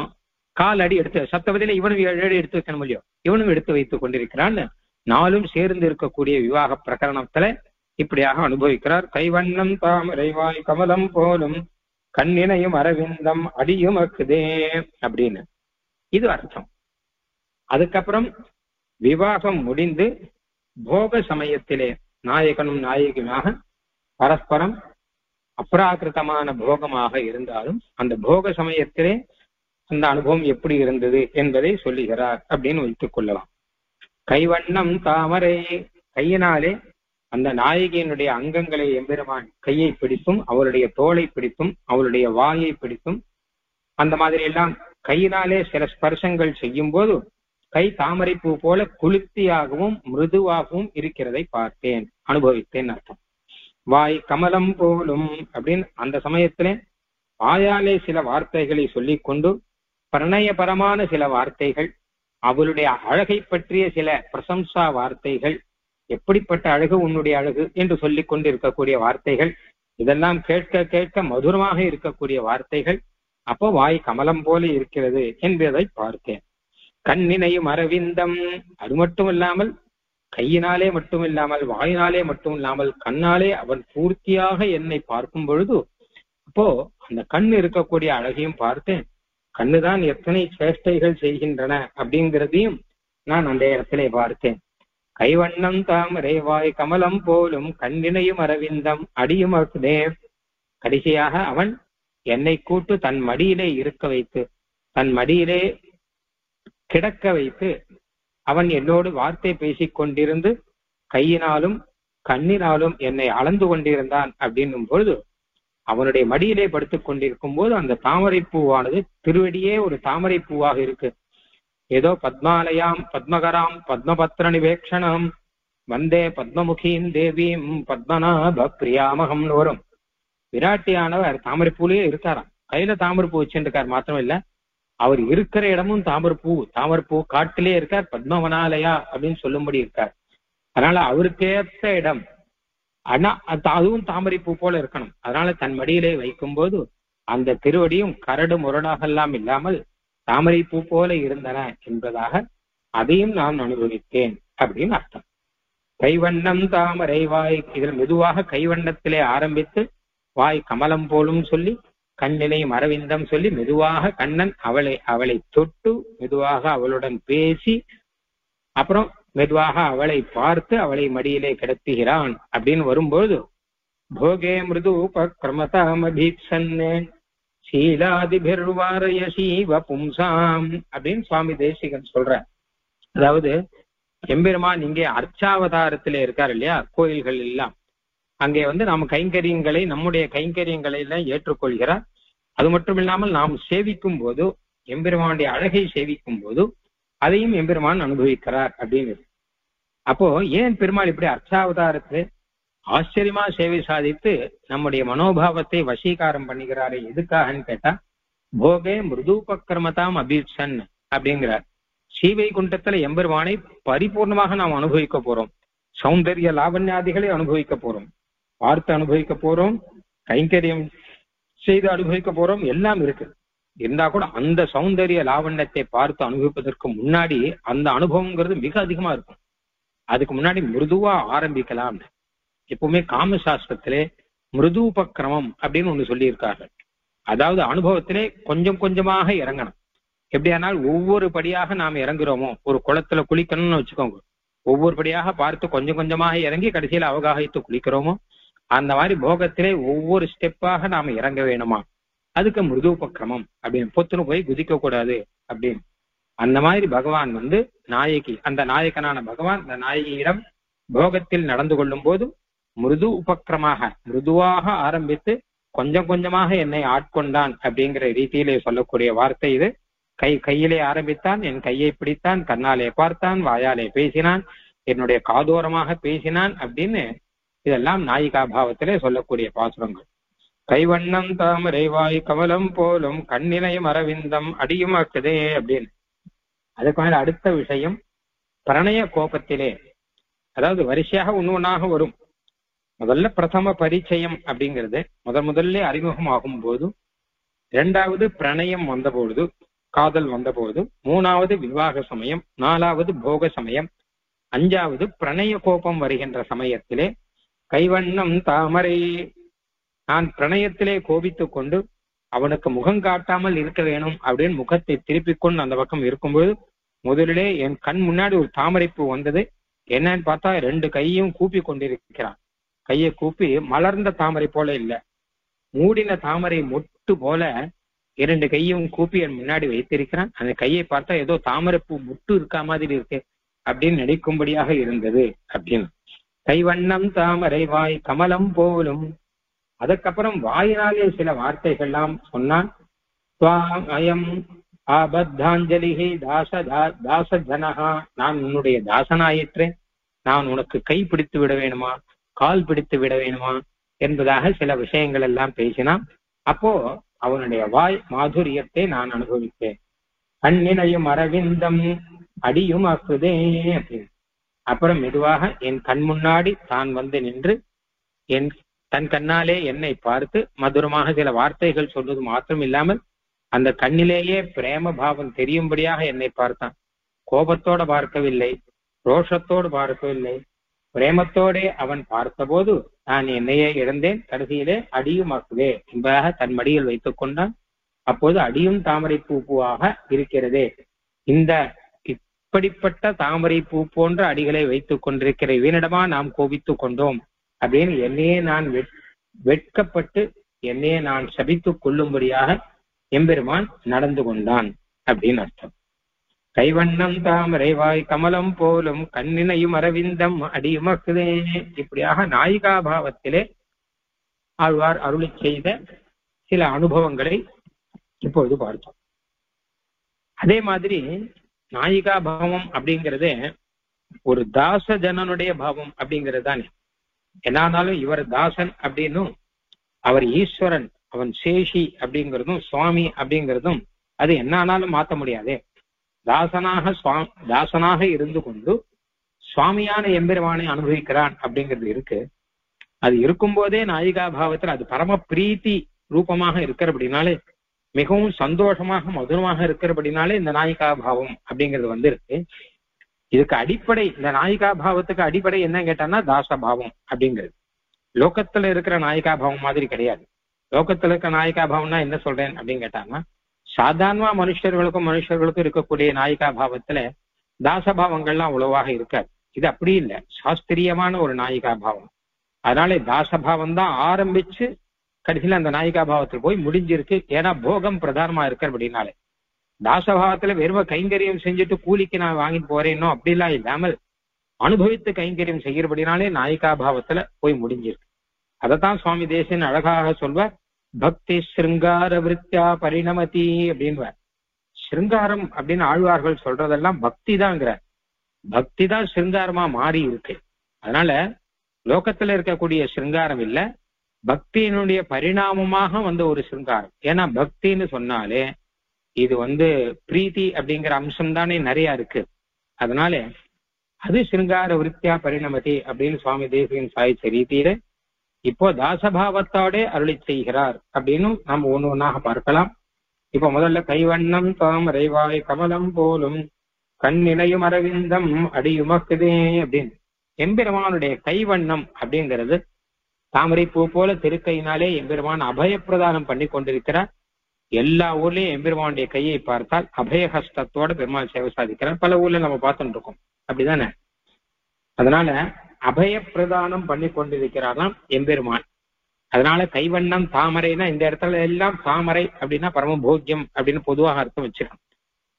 கால் அடி எடுத்து சப்தபதியில இவனும் 7 அடி எடுத்து வைக்கணும் இல்லையோ, இவனும் எடுத்து வைத்துக் கொண்டிருக்கிறான். நாளும் சேர்ந்து இருக்கக்கூடிய விவாக பிரகரணத்துல இப்படியாக அனுபவிக்கிறார். கைவண்ணம் தாமரைவாய் கமலம் போலும் கண்ணினையும் அரவிந்தம் அடியும் அக்குதே அப்படின்னு இது அர்த்தம். அதுக்கப்புறம் விவாகம் முடிந்து போக சமயத்திலே நாயகனும் நாயகியுமாக பரஸ்பரம் அப்ராகிருதமான போகமாக இருந்தாலும் அந்த போக சமயத்திலே அந்த அனுபவம் எப்படி இருந்தது என்பதை சொல்லுகிறார் அப்படின்னு வைத்துக் கொள்ளலாம். கைவண்ணம் தாமரை, கையினாலே அந்த நாயகியினுடைய அங்கங்களை எம்பெருமான் கையை பிடித்தும் அவருடைய தோளை பிடித்தும் அவருடைய வாயை பிடித்தும் அந்த மாதிரி எல்லாம் கையினாலே சில ஸ்பர்சங்கள் செய்யும் போது கை தாமரை பூ போல குளிர்ச்சியாகவும் மிருதுவாகவும் இருக்கிறதை பார்த்தேன், அனுபவித்தேன் அர்த்தம். வாய் கமலம் போலும் அப்படின்னு அந்த சமயத்திலே வாயாலே சில வார்த்தைகளை சொல்லிக் கொண்டு பிரணயபரமான சில வார்த்தைகள், அவளுடைய அழகை பற்றிய சில பிரசம்சா வார்த்தைகள், எப்படிப்பட்ட அழகு உன்னுடைய அழகு என்று சொல்லிக் கொண்டு இருக்கக்கூடிய வார்த்தைகள், இதெல்லாம் கேட்க கேட்க மதுரமாக இருக்கக்கூடிய வார்த்தைகள். அப்போ வாய் கமலம் போல இருக்கிறது என்பதை பார்த்தேன். கண்ணினையும் அரவிந்தம், அது மட்டும் இல்லாமல் கையினாலே மட்டும் இல்லாமல் வாயினாலே மட்டும் இல்லாமல் கண்ணாலே அவன் பூர்த்தியாக என்னை பார்க்கும் பொழுது அப்போ அந்த கண் இருக்கக்கூடிய அழகையும் பார்த்தேன். கண்ணுதான் எத்தனை சேஷ்டைகள் செய்கின்றன அப்படிங்கிறதையும் நான் அந்த இடத்திலே பார்த்தேன். கைவண்ணம் தாமரை வாய் கமலம் போலும் கண்ணினையும் அரவிந்தம் அடியும் அக்குதே. கடைசியாக அவன் என்னை கூட்டு தன் மடியிலே இருக்க வைத்து தன் மடியிலே கிடக்க வைத்து அவன் என்னோடு வார்த்தை பேசிக் கொண்டிருந்து கையினாலும் கண்ணினாலும் என்னை அளந்து கொண்டிருந்தான் அப்படின்னும் பொழுது அவனுடைய மடியிலே படுத்துக் கொண்டிருக்கும் போது அந்த தாமரை பூவானது திருவடியே ஒரு தாமரை பூவாக இருக்கு. ஏதோ பத்மாலயாம் பத்மகராம் பத்மபத்ர நிவேக்ஷணம் வந்தே பத்மமுகீம் தேவீம் பத்மநாப பிரியாமகம்னு வரும். விராட்டியானவர் தாமரை பூலேயே இருக்காராம், கையில தாமரை பூ வச்சுருக்கார். மாத்திரம் இல்ல, அவர் இருக்கிற இடமும் தாமரை பூ காட்டிலே இருக்கார். பத்மவனாலயா அப்படின்னு சொல்லும்படி இருக்கார். அதனால அவருக்கேற்ற இடம், ஆனா அதுவும் தாமரை பூ போல இருக்கணும். அதனால தன் மடியிலே வைக்கும் போது அந்த திருவடியும் கரடு முரடாக எல்லாம் இல்லாமல் தாமரை பூ போல இருந்தன என்பதாக அதையும் நான் அனுபவித்தேன் அப்படின்னு அர்த்தம். கைவண்ணம் தாமரை வாய், இதில் மெதுவாக கைவண்ணத்திலே ஆரம்பித்து வாய் கமலம் போலும் சொல்லி கண்ணினையும் அரவிந்தம் சொல்லி மெதுவாக கண்ணன் அவளை தொட்டு மெதுவாக அவளுடன் பேசி அப்புறம் மெதுவாக அவளை பார்த்து அவளை மடியிலே கிடத்துகிறான் அப்படின்னு வரும்போது போகே மிருது உபக்ரமதாமபீப்சன்னே சீலாதிபிர்வாரய சீவ பும்சாம் அப்படின்னு சுவாமி தேசிகன் சொல்ற. அதாவது எம்பெருமான் இங்கே அர்ச்சாவதாரத்திலே இருக்கார் இல்லையா, கோயில்கள் எல்லாம் அங்கே நாம் கைங்கரியங்களை நம்முடைய கைங்கரியங்களை எல்லாம் ஏற்றுக்கொள்கிறார். அது மட்டும் இல்லாமல் நாம் சேவிக்கும் போது எம்பெருமானுடைய அழகை சேவிக்கும் போது அதையும் எம்பெருமான் அனுபவிக்கிறார் அப்படின்னு. அப்போ ஏன் பெருமாள் இப்படி அர்ச்சாவதாரத்துல ஆச்சரியமா சேவை சாதித்து நம்முடைய மனோபாவத்தை வசீகாரம் பண்ணுகிறாரு. எதுக்காகன்னு கேட்டா, போகே மிருதுபக்கிரமதாம் அபீட்சன் அப்படிங்கிறார். ஸ்ரீவைகுண்டத்துல எம்பெருமானை பரிபூர்ணமாக நாம் அனுபவிக்க போறோம். சௌந்தர்ய லாவண்யாதிகளை அனுபவிக்க போறோம், பார்த்து அனுபவிக்க போறோம், கைங்கரியம் செய்து அனுபவிக்க போறோம், எல்லாம் இருக்கு. இருந்தா கூட அந்த சௌந்தர்ய லாவண்யத்தை பார்த்து அனுபவிப்பதற்கு முன்னாடி அந்த அனுபவங்கிறது மிக அதிகமா இருக்கும். அதுக்கு முன்னாடி மிருதுவா ஆரம்பிக்கலாம். எப்பவுமே காமசாஸ்திரத்திலே மிருதுபக்கிரமம் அப்படின்னு ஒண்ணு சொல்லியிருக்கார்கள். அதாவது அனுபவத்திலே கொஞ்சம் கொஞ்சமாக இறங்கணும். எப்படியானால் ஒவ்வொரு படியாக நாம் இறங்குறோமோ, ஒரு குளத்துல குளிக்கணும்னு வச்சுக்கோங்க, ஒவ்வொரு படியாக பார்த்து கொஞ்சம் கொஞ்சமாக இறங்கி கடைசியில் அவகாகித்து குளிக்கிறோமோ, அந்த மாதிரி போகத்திலே ஒவ்வொரு ஸ்டெப்பாக நாம இறங்க வேணுமா, அதுக்கு மிருதுபக்கிரமம் அப்படின்னு பொத்துன்னு போய் குதிக்க கூடாது அப்படின்னு. அந்த மாதிரி பகவான் நாயகி, அந்த நாயகனான பகவான் அந்த நாயகியிடம் போகத்தில் நடந்து கொள்ளும் போது மிருது உபக்கிரமாக மிருதுவாக ஆரம்பித்து கொஞ்சம் கொஞ்சமாக என்னை ஆட்கொண்டான் அப்படிங்கிற ரீதியிலே சொல்லக்கூடிய வார்த்தை இது. கையிலே ஆரம்பித்தான், என் கையை பிடித்தான், கண்ணாலே பார்த்தான், வாயாலே பேசினான், என்னுடைய காதோரமாக பேசினான் அப்படின்னு இதெல்லாம் நாயிகா பாவத்திலே சொல்லக்கூடிய பாசுரங்கள். கைவண்ணம் தாமரைவாய் கமலம் போலும் கண்ணிலையும் அரவிந்தம் அடியும் ஆக்குதே அப்படின்னு. அதுக்கு மேல அடுத்த விஷயம் பிரணய கோபத்திலே, அதாவது வரிசையாக ஒன்னொன்னாக வரும். முதல்ல பிரதம பரிச்சயம் அப்படிங்கிறது முதல்ல அறிமுகம் ஆகும் போது, இரண்டாவது பிரணயம் வந்த பொழுது, காதல் வந்த பொழுது, மூணாவது விவாக சமயம், நாலாவது போக சமயம், அஞ்சாவது பிரணய கோபம் வருகின்ற சமயத்திலே கைவண்ணம் தாமரை, நான் பிரணயத்திலே கோபித்துக் கொண்டு அவனுக்கு முகம் காட்டாமல் இருக்க வேணும் அப்படின்னு முகத்தை திருப்பிக் கொண்டு அந்த பக்கம் இருக்கும்போது முதலிலே என் கண் முன்னாடி ஒரு தாமரைப்பூ வந்தது. என்னன்னு பார்த்தா ரெண்டு கையும் கூப்பி கொண்டிருக்கிறான். கையை கூப்பி மலர்ந்த தாமரை போல இல்ல, மூடின தாமரை மொட்டு போல இரண்டு கையும் கூப்பி என் முன்னாடி வைத்திருக்கிறான். அந்த கையை பார்த்தா ஏதோ தாமரைப்பூ முட்டு இருக்கா மாதிரி இருக்கு அப்படின்னு நினைக்கும்படியாக இருந்தது அப்படின்னு. கைவண்ணம் தாமரை வாய் கமலம் போலும். அதுக்கப்புறம் வாயினாலே சில வார்த்தைகள்லாம் சொன்னான். அயம் ஆபத்தாஞ்சலிஹி தாச ஜனஹா, நான் உன்னுடைய தாசனாயிற்றேன், நான் உனக்கு கை பிடித்து விட வேணுமா, கால் பிடித்து விட வேணுமா என்பதாக சில விஷயங்கள் எல்லாம் பேசினான். அப்போ அவனுடைய வாய் மாதுரியத்தை நான் அனுபவித்தேன். கண்ணினையும் அரவிந்தம் அடியும் ஆக்குதே அப்படின்னு. அப்புறம் மெதுவாக என் கண் முன்னாடி தான் நின்று தன் கண்ணாலே என்னை பார்த்து மதுரமாக சில வார்த்தைகள் சொல்வது மாத்திரம் இல்லாமல் அந்த கண்ணிலேயே பிரேம பாவம் தெரியும்படியாக என்னை பார்த்தான். கோபத்தோடு பார்க்கவில்லை, ரோஷத்தோடு பார்க்கவில்லை, பிரேமத்தோடே அவன் பார்த்தபோது நான் என்னையே இழந்தேன். கடைசியிலே அடியும் ஆக்குதே என்பதாக தன் மடியில் வைத்துக் கொண்டான். அப்போது அடியும் தாமரை பூவாக இருக்கிறதே, இந்த இப்படிப்பட்ட தாமரை பூ போன்ற அடிகளை வைத்துக் கொண்டிருக்கிற இவனிடமா நாம் கோபித்துக் கொண்டோம் அப்படின்னு என்னையே நான் வெட்கப்பட்டு என்னையே நான் சபித்துக் கொள்ளும்படியாக எம்பெருமான் நடந்து கொண்டான் அப்படின்னு அர்த்தம். கைவண்ணம் தாமரை வாய் கமலம் போலும் கண்ணினையும் அரவிந்தம் அடியுமக்குதே. இப்படியாக நாயிகா பாவத்திலே ஆழ்வார் அருளி செய்த சில அனுபவங்களை இப்பொழுது பார்த்தோம். அதே மாதிரி நாயிகா பாவம் அப்படிங்கிறது ஒரு தாச ஜனனுடைய பாவம் அப்படிங்கிறது தானே. என்னாலும் இவர் தாசன் அப்படின்னும் அவர் ஈஸ்வரன், அவன் சேஷி அப்படிங்கிறதும் சுவாமி அப்படிங்கிறதும் அது என்னாலும் மாற்ற முடியாதே. தாசனாக இருந்து கொண்டு சுவாமியான எம்பெருமானை அனுபவிக்கிறான் அப்படிங்கிறது இருக்கு. அது இருக்கும் போதே நாயிகா பாவத்தில் அது பரம பிரீத்தி ரூபமாக இருக்கிறபடினாலே, மிகவும் சந்தோஷமாக மதுரமாக இருக்கிறபடினாலே இந்த நாயிகா பாவம் அப்படிங்கிறது இருக்கு. இதுக்கு அடிப்படை, இந்த நாயிகா பாவத்துக்கு அடிப்படை என்ன கேட்டான்னா தாசபாவம் அப்படிங்கிறது. லோகத்துல இருக்கிற நாயிகா பாவம் மாதிரி கிடையாது. லோகத்துல இருக்கிற நாயிகா பாவம்னா என்ன சொல்றேன் அப்படின்னு கேட்டாங்கன்னா, சாதாரணமா மனுஷர்களுக்கும் இருக்கக்கூடிய நாயிகா பாவத்துல தாசபாவங்கள்லாம் அவ்வளவாக இருக்காது. இது அப்படி இல்லை, சாஸ்திரியமான ஒரு நாயிகா பாவம். அதனால தாசபாவம் தான் ஆரம்பிச்சு கடைசியில அந்த நாயிகா பாவத்தில் போய் முடிஞ்சிருக்கு. ஏன்னா போகம் பிரதானமா இருக்கிறபடினாலே. தாசபாவத்துல வெறும கைங்கரியம் செஞ்சுட்டு கூலிக்கு நான் வாங்கிட்டு போறேனோ அப்படிலாம் இல்லாமல் அனுபவித்து கைங்கரியம் செய்கிறபடினாலே நாயிகா பாவத்துல போய் முடிஞ்சிருக்கு. அதைத்தான் சுவாமி தேசிகன் அழகாக சொல்வார், பக்தி ஸ்ருங்கார விருத்தியா பரிணமதி அப்படின்வார். ஸ்ருங்காரம் அப்படின்னு ஆழ்வார்கள் சொல்றதெல்லாம் பக்தி தான்ங்கிறார். பக்தி தான் ஸ்ருங்காரமா மாறி இருக்கு. அதனால லோகத்துல இருக்கக்கூடிய சிருங்காரம் இல்ல, பக்தியினுடைய பரிணாமமாக வந்த ஒரு சிருங்காரம். ஏன்னா பக்தின்னு சொன்னாலே இது பிரீத்தி அப்படிங்கிற அம்சம் தானே நிறைய இருக்கு. அதனால அது சிருங்கார விருத்தியா பரிணமதி அப்படின்னு சுவாமி தேசிகன் சாதிச்ச ரீதியில இப்போ தாசபாவத்தோட அருளி செய்கிறார் அப்படின்னு நாம் ஒண்ணு ஒன்னாக பார்க்கலாம். இப்ப முதல்ல கைவண்ணம் தாமரை வாய் கமலம் போலும் கண்ணிலையும் அரவிந்தம் அடியுமக்குதே அப்படின்னு எம்பெருமானுடைய கைவண்ணம் அப்படிங்கிறது தாமரை பூ போல திருக்கையினாலே எம்பெருமான் அபயப்பிரதானம் பண்ணி கொண்டிருக்கிறார். எல்லா ஊர்லயும் எம்பெருமானுடைய கையை பார்த்தால் அபயஹஸ்தத்தோட பெருமாள் சேவை சாதிக்கிறார். பல ஊர்ல நம்ம பார்த்துட்டு இருக்கோம், அப்படிதானே? அதனால அபயப்பிரதானம் பண்ணி கொண்டிருக்கிறாராம் எம்பெருமான். அதனால கைவண்ணம் தாமரைனா இந்த இடத்துல எல்லாம் தாமரை அப்படின்னா பரமபோக்கியம் அப்படின்னு பொதுவாக அர்த்தம் வச்சிருக்கோம்.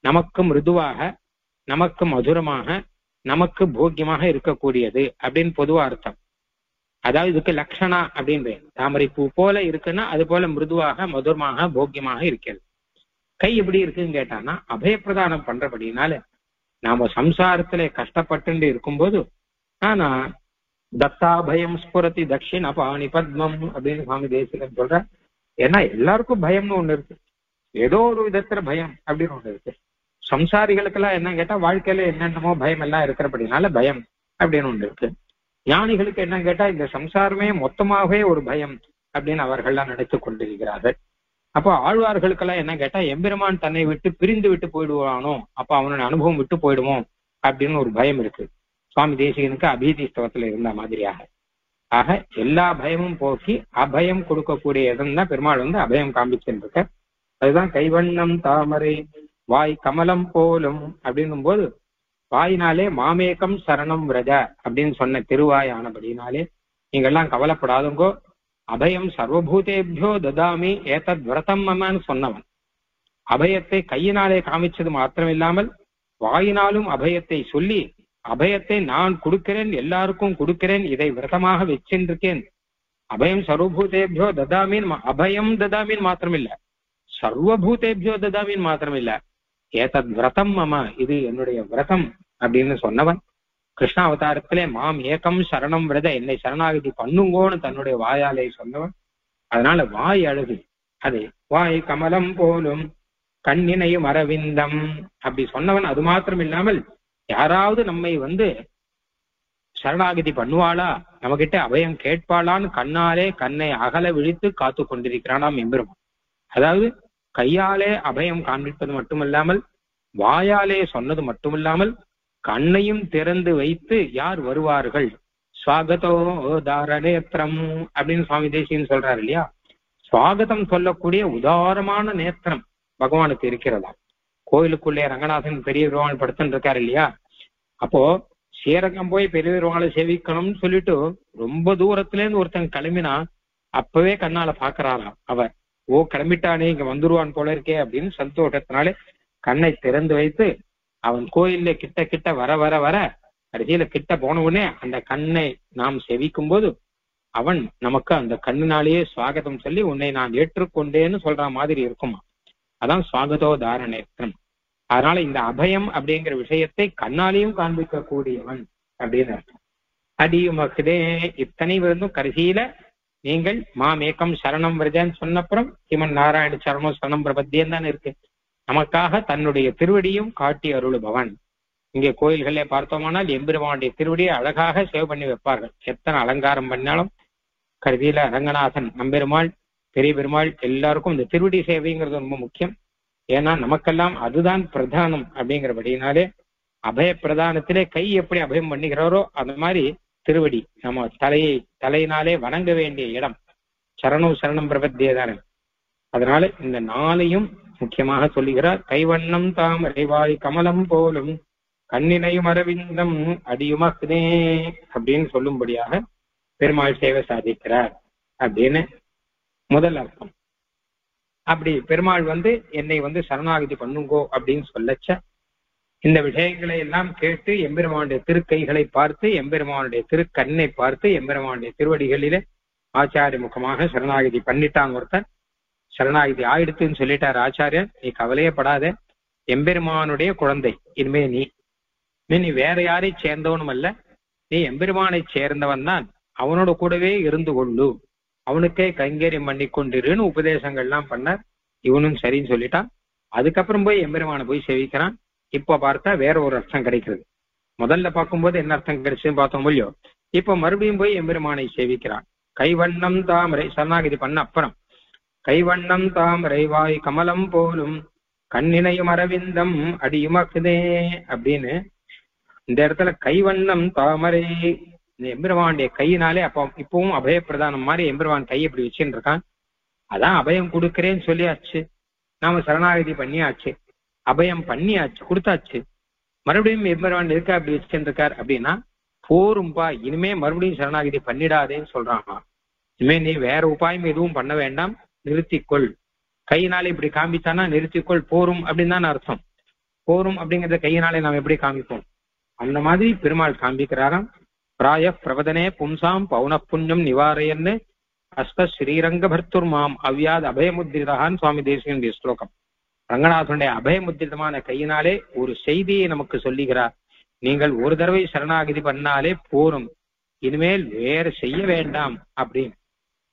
நமக்கு மிருதுவாக, நமக்கு மதுரமாக, நமக்கு போக்கியமாக இருக்கக்கூடியது அப்படின்னு பொதுவா அர்த்தம். அதாவது இதுக்கு லட்சணா அப்படின்னு தாமரை பூ போல இருக்குன்னா அது போல மிருதுவாக, மதுரமாக, போக்கியமாக இருக்கிறது. கை எப்படி இருக்குன்னு கேட்டான்னா அபயப்பிரதானம் பண்றபடினால நாம சம்சாரத்துல கஷ்டப்பட்டு இருக்கும்போது ஆனா தத்தாபயம் ஸ்புரதி தட்சிண பாணி பத்மம் அப்படின்னு சுவாமி தேசிகன் சொல்ற. ஏன்னா எல்லாருக்கும் பயம்னு ஒண்ணு இருக்கு, ஏதோ ஒரு விதத்துல பயம் அப்படின்னு ஒண்ணு இருக்கு. சம்சாரிகளுக்கெல்லாம் என்ன கேட்டா வாழ்க்கையில என்னென்னமோ பயம் எல்லாம் இருக்கிறபடினால பயம் அப்படின்னு ஒண்ணு இருக்கு. ஞானிகளுக்கு என்ன கேட்டா இந்த சம்சாரமே மொத்தமாகவே ஒரு பயம் அப்படின்னு அவர்கள்லாம் நினைத்து கொண்டிருக்கிறார்கள். அப்போ ஆழ்வார்களுக்கெல்லாம் என்ன கேட்டா எம்பெருமான் தன்னை விட்டு பிரிந்து விட்டு போயிடுவானோ, அப்ப அவனுடைய அனுபவம் விட்டு போயிடுமோ அப்படின்னு ஒரு பயம் இருக்கு. சுவாமி தேசிகனுக்கு அபீதி ஸ்தவத்துல இருந்த மாதிரியாக. ஆக எல்லா பயமும் போக்கி அபயம் கொடுக்கக்கூடிய இடம் தான் பெருமாள் அபயம் காண்பிச்சுருக்க. அதுதான் கைவண்ணம் தாமரை வாய் கமலம் போலும் அப்படின்னும் போது வாயினாலே மாமேகம் சரணம் விரஜ அப்படின்னு சொன்ன திருவாய் ஆனபடினாலே நீங்கெல்லாம் கவலைப்படாதுங்கோ, அபயம் சர்வபூதேபியோ ததாமி ஏதத் விரதம் மமன்னு சொன்னவன் அபயத்தை கையினாலே காமிச்சது மாத்திரமில்லாமல் வாயினாலும் அபயத்தை சொல்லி அபயத்தை நான் கொடுக்கிறேன், எல்லாருக்கும் கொடுக்கிறேன், இதை விரதமாக வச்சிருக்கேன். அபயம் சர்வபூதேபியோ ததாமின், அபயம் ததாமின் மாத்திரமில்ல, சர்வபூதேபியோ ததாமின் மாத்திரமில்ல, ஏதத் விரதம் மம, இது என்னுடைய விரதம் அப்படின்னு சொன்னவன் கிருஷ்ணாவதாரத்திலே மாம் ஏகம் சரணம் விரத, என்னை சரணாகதி பண்ணுங்கோன்னு தன்னுடைய வாயாலே சொன்னவன். அதனால வாய் அழகு, அது வாய் கமலம் போலும் கண்ணினையும் அரவிந்தம் அப்படி சொன்னவன். அது மாத்திரம் இல்லாமல் யாராவது நம்மை சரணாகதி பண்ணுவாளா, நம்மகிட்ட அபயம் கேட்பாளான்னு கண்ணாலே கண்ணை அகல விழித்து காத்து கொண்டிருக்கிறானாம் எம்பெருமான். அதாவது கையாலே அபயம் காண்பிப்பது மட்டுமில்லாமல் வாயாலே சொன்னது மட்டுமில்லாமல் கண்ணையும் திறந்து வைத்து யார் வருவார்கள், ஸ்வாகதோ தாரணேத்திரம் அப்படின்னு சுவாமி தேசிகன் சொல்றாரு இல்லையா. ஸ்வாகதம் சொல்லக்கூடிய உதாரமான நேத்திரம் பகவானுக்கு இருக்கிறதா. கோயிலுக்குள்ளே ரங்கநாதன் பெரிய பெருமாள் படுத்துன்னு இருக்காரு இல்லையா. அப்போ ஸ்ரீரங்கம் போய் பெரிய பெருமாளை சேவிக்கணும்னு சொல்லிட்டு ரொம்ப தூரத்துல இருந்து ஒருத்தன் கிளம்பினா அப்பவே கண்ணால பாக்குறாராம் அவர். ஓ கிளம்பிட்டானே, இங்க வந்துருவான் போல இருக்கே அப்படின்னு சந்தோஷத்தினாலே கண்ணை திறந்து வைத்து அவன் கோயில்ல கிட்ட கிட்ட வர வர வர கடைசியில கிட்ட போன உடனே அந்த கண்ணை நாம் செவிக்கும் போது அவன் நமக்கு அந்த கண்ணினாலேயே சுவாகதம் சொல்லி உன்னை நான் ஏற்றுக்கொண்டேன்னு சொல்ற மாதிரி இருக்குமா. அதான் சுவாகதோ தாரணேத்திரம். அதனால இந்த அபயம் அப்படிங்கிற விஷயத்தை கண்ணாலையும் காண்பிக்க கூடியவன் அப்படின்னு அர்த்தம். அடியுமக்குதே இத்தனை கடைசியில நீங்கள் மாமேகம் சரணம் விரஜன்னு சொன்னப்புறம் சிவன் நாராயண சரணம் சரணம் பிரபத்தியம் தானே இருக்கு. நமக்காக தன்னுடைய திருவடியும் காட்டி அருளுபவன். இங்கே கோயில்களே பார்த்தோமானால் எம்பெருமானுடைய திருவடியை அழகாக சேவ் பண்ணி வைப்பார்கள். எத்தனை அலங்காரம் பண்ணாலும் கடைசியில ரங்கநாதன், நம்பெருமாள், பெரிய பெருமாள் எல்லாருக்கும் இந்த திருவடி சேவைங்கிறது ரொம்ப முக்கியம். ஏன்னா நமக்கெல்லாம் அதுதான் பிரதானம் அப்படிங்கிறபடினாலே அபய பிரதானத்திலே கை எப்படி அபயம் பண்ணுகிறாரோ அந்த மாதிரி திருவடி நம்ம தலையினாலே வணங்க வேண்டிய இடம். சரணம் சரணம் பிரபத்தியதானே. அதனால இந்த நாளையும் முக்கியமாக சொல்லுகிறார். கைவண்ணம் தாமரை வாய் கமலம் போலும் கண்ணினையும் அரவிந்தம் அடியுமக்குதே அப்படின்னு சொல்லும்படியாக பெருமாள் சேவை சாதிக்கிறார் அப்படின்னு முதல் அர்த்தம். அப்படி பெருமாள் என்னை சரணாகதி பண்ணுங்கோ அப்படின்னு சொல்லச்ச இந்த விஷயங்களை எல்லாம் கேட்டு எம்பெருமானுடைய திருக்கைகளை பார்த்து, எம்பெருமானுடைய திருக்கண்ணை பார்த்து, எம்பெருமானுடைய திருவடிகளிலே ஆச்சாரிய முகமாக சரணாகதி பண்ணிட்டான் ஒருத்தன். சரணாகதி ஆயிடுத்துன்னு சொல்லிட்டார் ஆச்சாரியர். நீ கவலையப்படாத, எம்பெருமானுடைய குழந்தை இனிமே நீ வேற யாரை சேர்ந்தவனும் அல்ல, நீ எம்பெருமானை சேர்ந்தவன் தான். அவனோட கூடவே இருந்து கொள்ளு, அவனுக்கே கைங்கரியம் பண்ணி கொண்டிருன்னு உபதேசங்கள்லாம் பண்ணார். இவனும் சரின்னு சொல்லிட்டான். அதுக்கப்புறம் போய் எம்பெருமானை போய் சேவிக்கிறான். இப்ப பார்த்தா வேற ஒரு அர்த்தம் கிடைக்கிறது. முதல்ல பார்க்கும்போது என்ன அர்த்தம் கிடைச்சுன்னு பார்த்தோம் இல்லையோ, இப்ப மறுபடியும் போய் எம்பெருமானை சேவிக்கிறான். கைவண்ணம் தாமரை சரணாகதி பண்ண அப்புறம் கைவண்ணம் தாமரை வாய் கமலம் போலும் கண்ணினையும் அரவிந்தம் அடியுமக்குதே அப்படின்னு இந்த இடத்துல கைவண்ணம் தாமரை இந்த எம்பெருமானுடைய கையினாலே அப்ப இப்பவும் அபயப்பிரதானம் மாதிரி எம்பெருமான் கையை இப்படி வச்சுட்டு இருக்கான். அதான் அபயம் கொடுக்கிறேன்னு சொல்லியாச்சு, நாம சரணாகதி பண்ணியாச்சு, அபயம் பண்ணியாச்சு, கொடுத்தாச்சு. மறுபடியும் எம்பெருமான் இருக்கா அப்படி வச்சுட்டு இருக்கார் அப்படின்னா போரும்பா, இனிமே மறுபடியும் சரணாகதி பண்ணிடாதேன்னு சொல்றாங்க. இனிமே நீ வேற உபாயம் எதுவும் பண்ண வேண்டாம், நிறுத்திக்கொள். கையினாலே இப்படி காமிச்சானா நிறுத்திக்கொள், போரும் அப்படின்னு தான் அர்த்தம். போரும் அப்படிங்கறத கையினாலே நாம் எப்படி காமிப்போம், அந்த மாதிரி பெருமாள் காண்பிக்கிறாராம். பிராய பிரவதனே பும்சாம் பௌன புண்ணியம் நிவாரையன்னு அஸ்த ஸ்ரீரங்க பர்த்துர்மாம் அவ்யாத் அபயமுத்திரகான் சுவாமி தேசிகனுடைய ஸ்லோகம். ரங்கநாதனுடைய அபயமுத்திரமான கையினாலே ஒரு செய்தியை நமக்கு சொல்லுகிறார். நீங்கள் ஒரு தடவை சரணாகதி பண்ணாலே போரும், இனிமேல் வேறு செய்ய வேண்டாம் அப்படின்னு.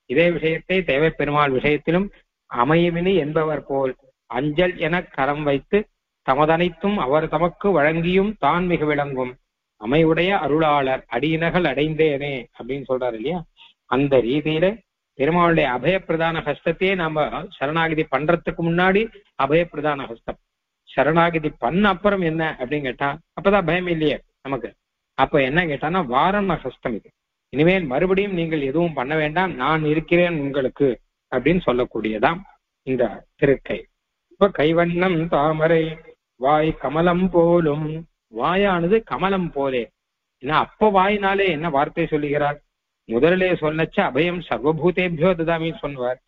இதே விஷயத்தை தேவை பெருமாள் விஷயத்திலும் அமையவினி என்பவர் போல் அஞ்சல் என கரம் வைத்து தமதனைத்தும் அவர் தமக்கு வழங்கியும் தான் மிக விளங்கும் அமையுடைய அருளாளர் அடியினகள் அடைந்தேனே அப்படின்னு சொல்றாரு இல்லையா. அந்த ரீதியில பெருமாளுடைய அபயப்பிரதான ஹஸ்தத்தையே நாம சரணாகதி பண்றதுக்கு முன்னாடி அபயப்பிரதான ஹஸ்தம், சரணாகதி பண்ண அப்புறம் என்ன அப்படின்னு கேட்டா அப்பதான் பயம் இல்லையே நமக்கு. அப்ப என்ன கேட்டான்னா வாரண ஹஸ்தம் இது. இனிமேல் மறுபடியும் நீங்கள் எதுவும் பண்ண வேண்டாம், நான் இருக்கிறேன் உங்களுக்கு அப்படின்னு சொல்லக்கூடியதாம் இந்த திருக்கை. இப்ப கைவண்ணம் தாமரை வாய் கமலம் போலும், வாயானது கமலம் போலே. ஏன்னா அப்ப வாயினாலே என்ன வார்த்தை சொல்லுகிறார், முதலிலே சொல்லச்ச அபயம் சர்வபூதேபியோ ததாமின்னு சொன்னார்.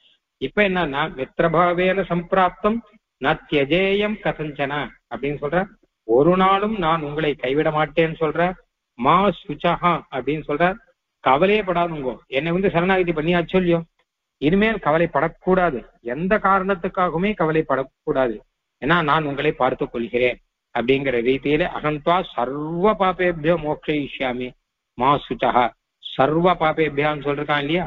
இப்ப என்னன்னா மித்ரபாவேன சம்பிராப்தம் நத்யஜேயம் கதஞ்சன அப்படின்னு சொல்ற, ஒரு நாளும் நான் உங்களை கைவிட மாட்டேன்னு சொல்ற. மா சுச்சஹா அப்படின்னு சொல்ற, கவலையே படாதுங்கோ, என்னை சரணாகதி பண்ணியாச்சு இல்லையோ, இனிமேல் கவலைப்படக்கூடாது, எந்த காரணத்துக்காகவுமே கவலைப்படக்கூடாது, ஏன்னா நான் உங்களை பார்த்து கொள்கிறேன் அப்படிங்கிற ரீதியில அகந்தா சர்வ பாபேபியோ மோக்ஷயிஷ்யாமி மா சுச்சஹா. சர்வ பாபேபியான்னு சொல்றான் இல்லையா,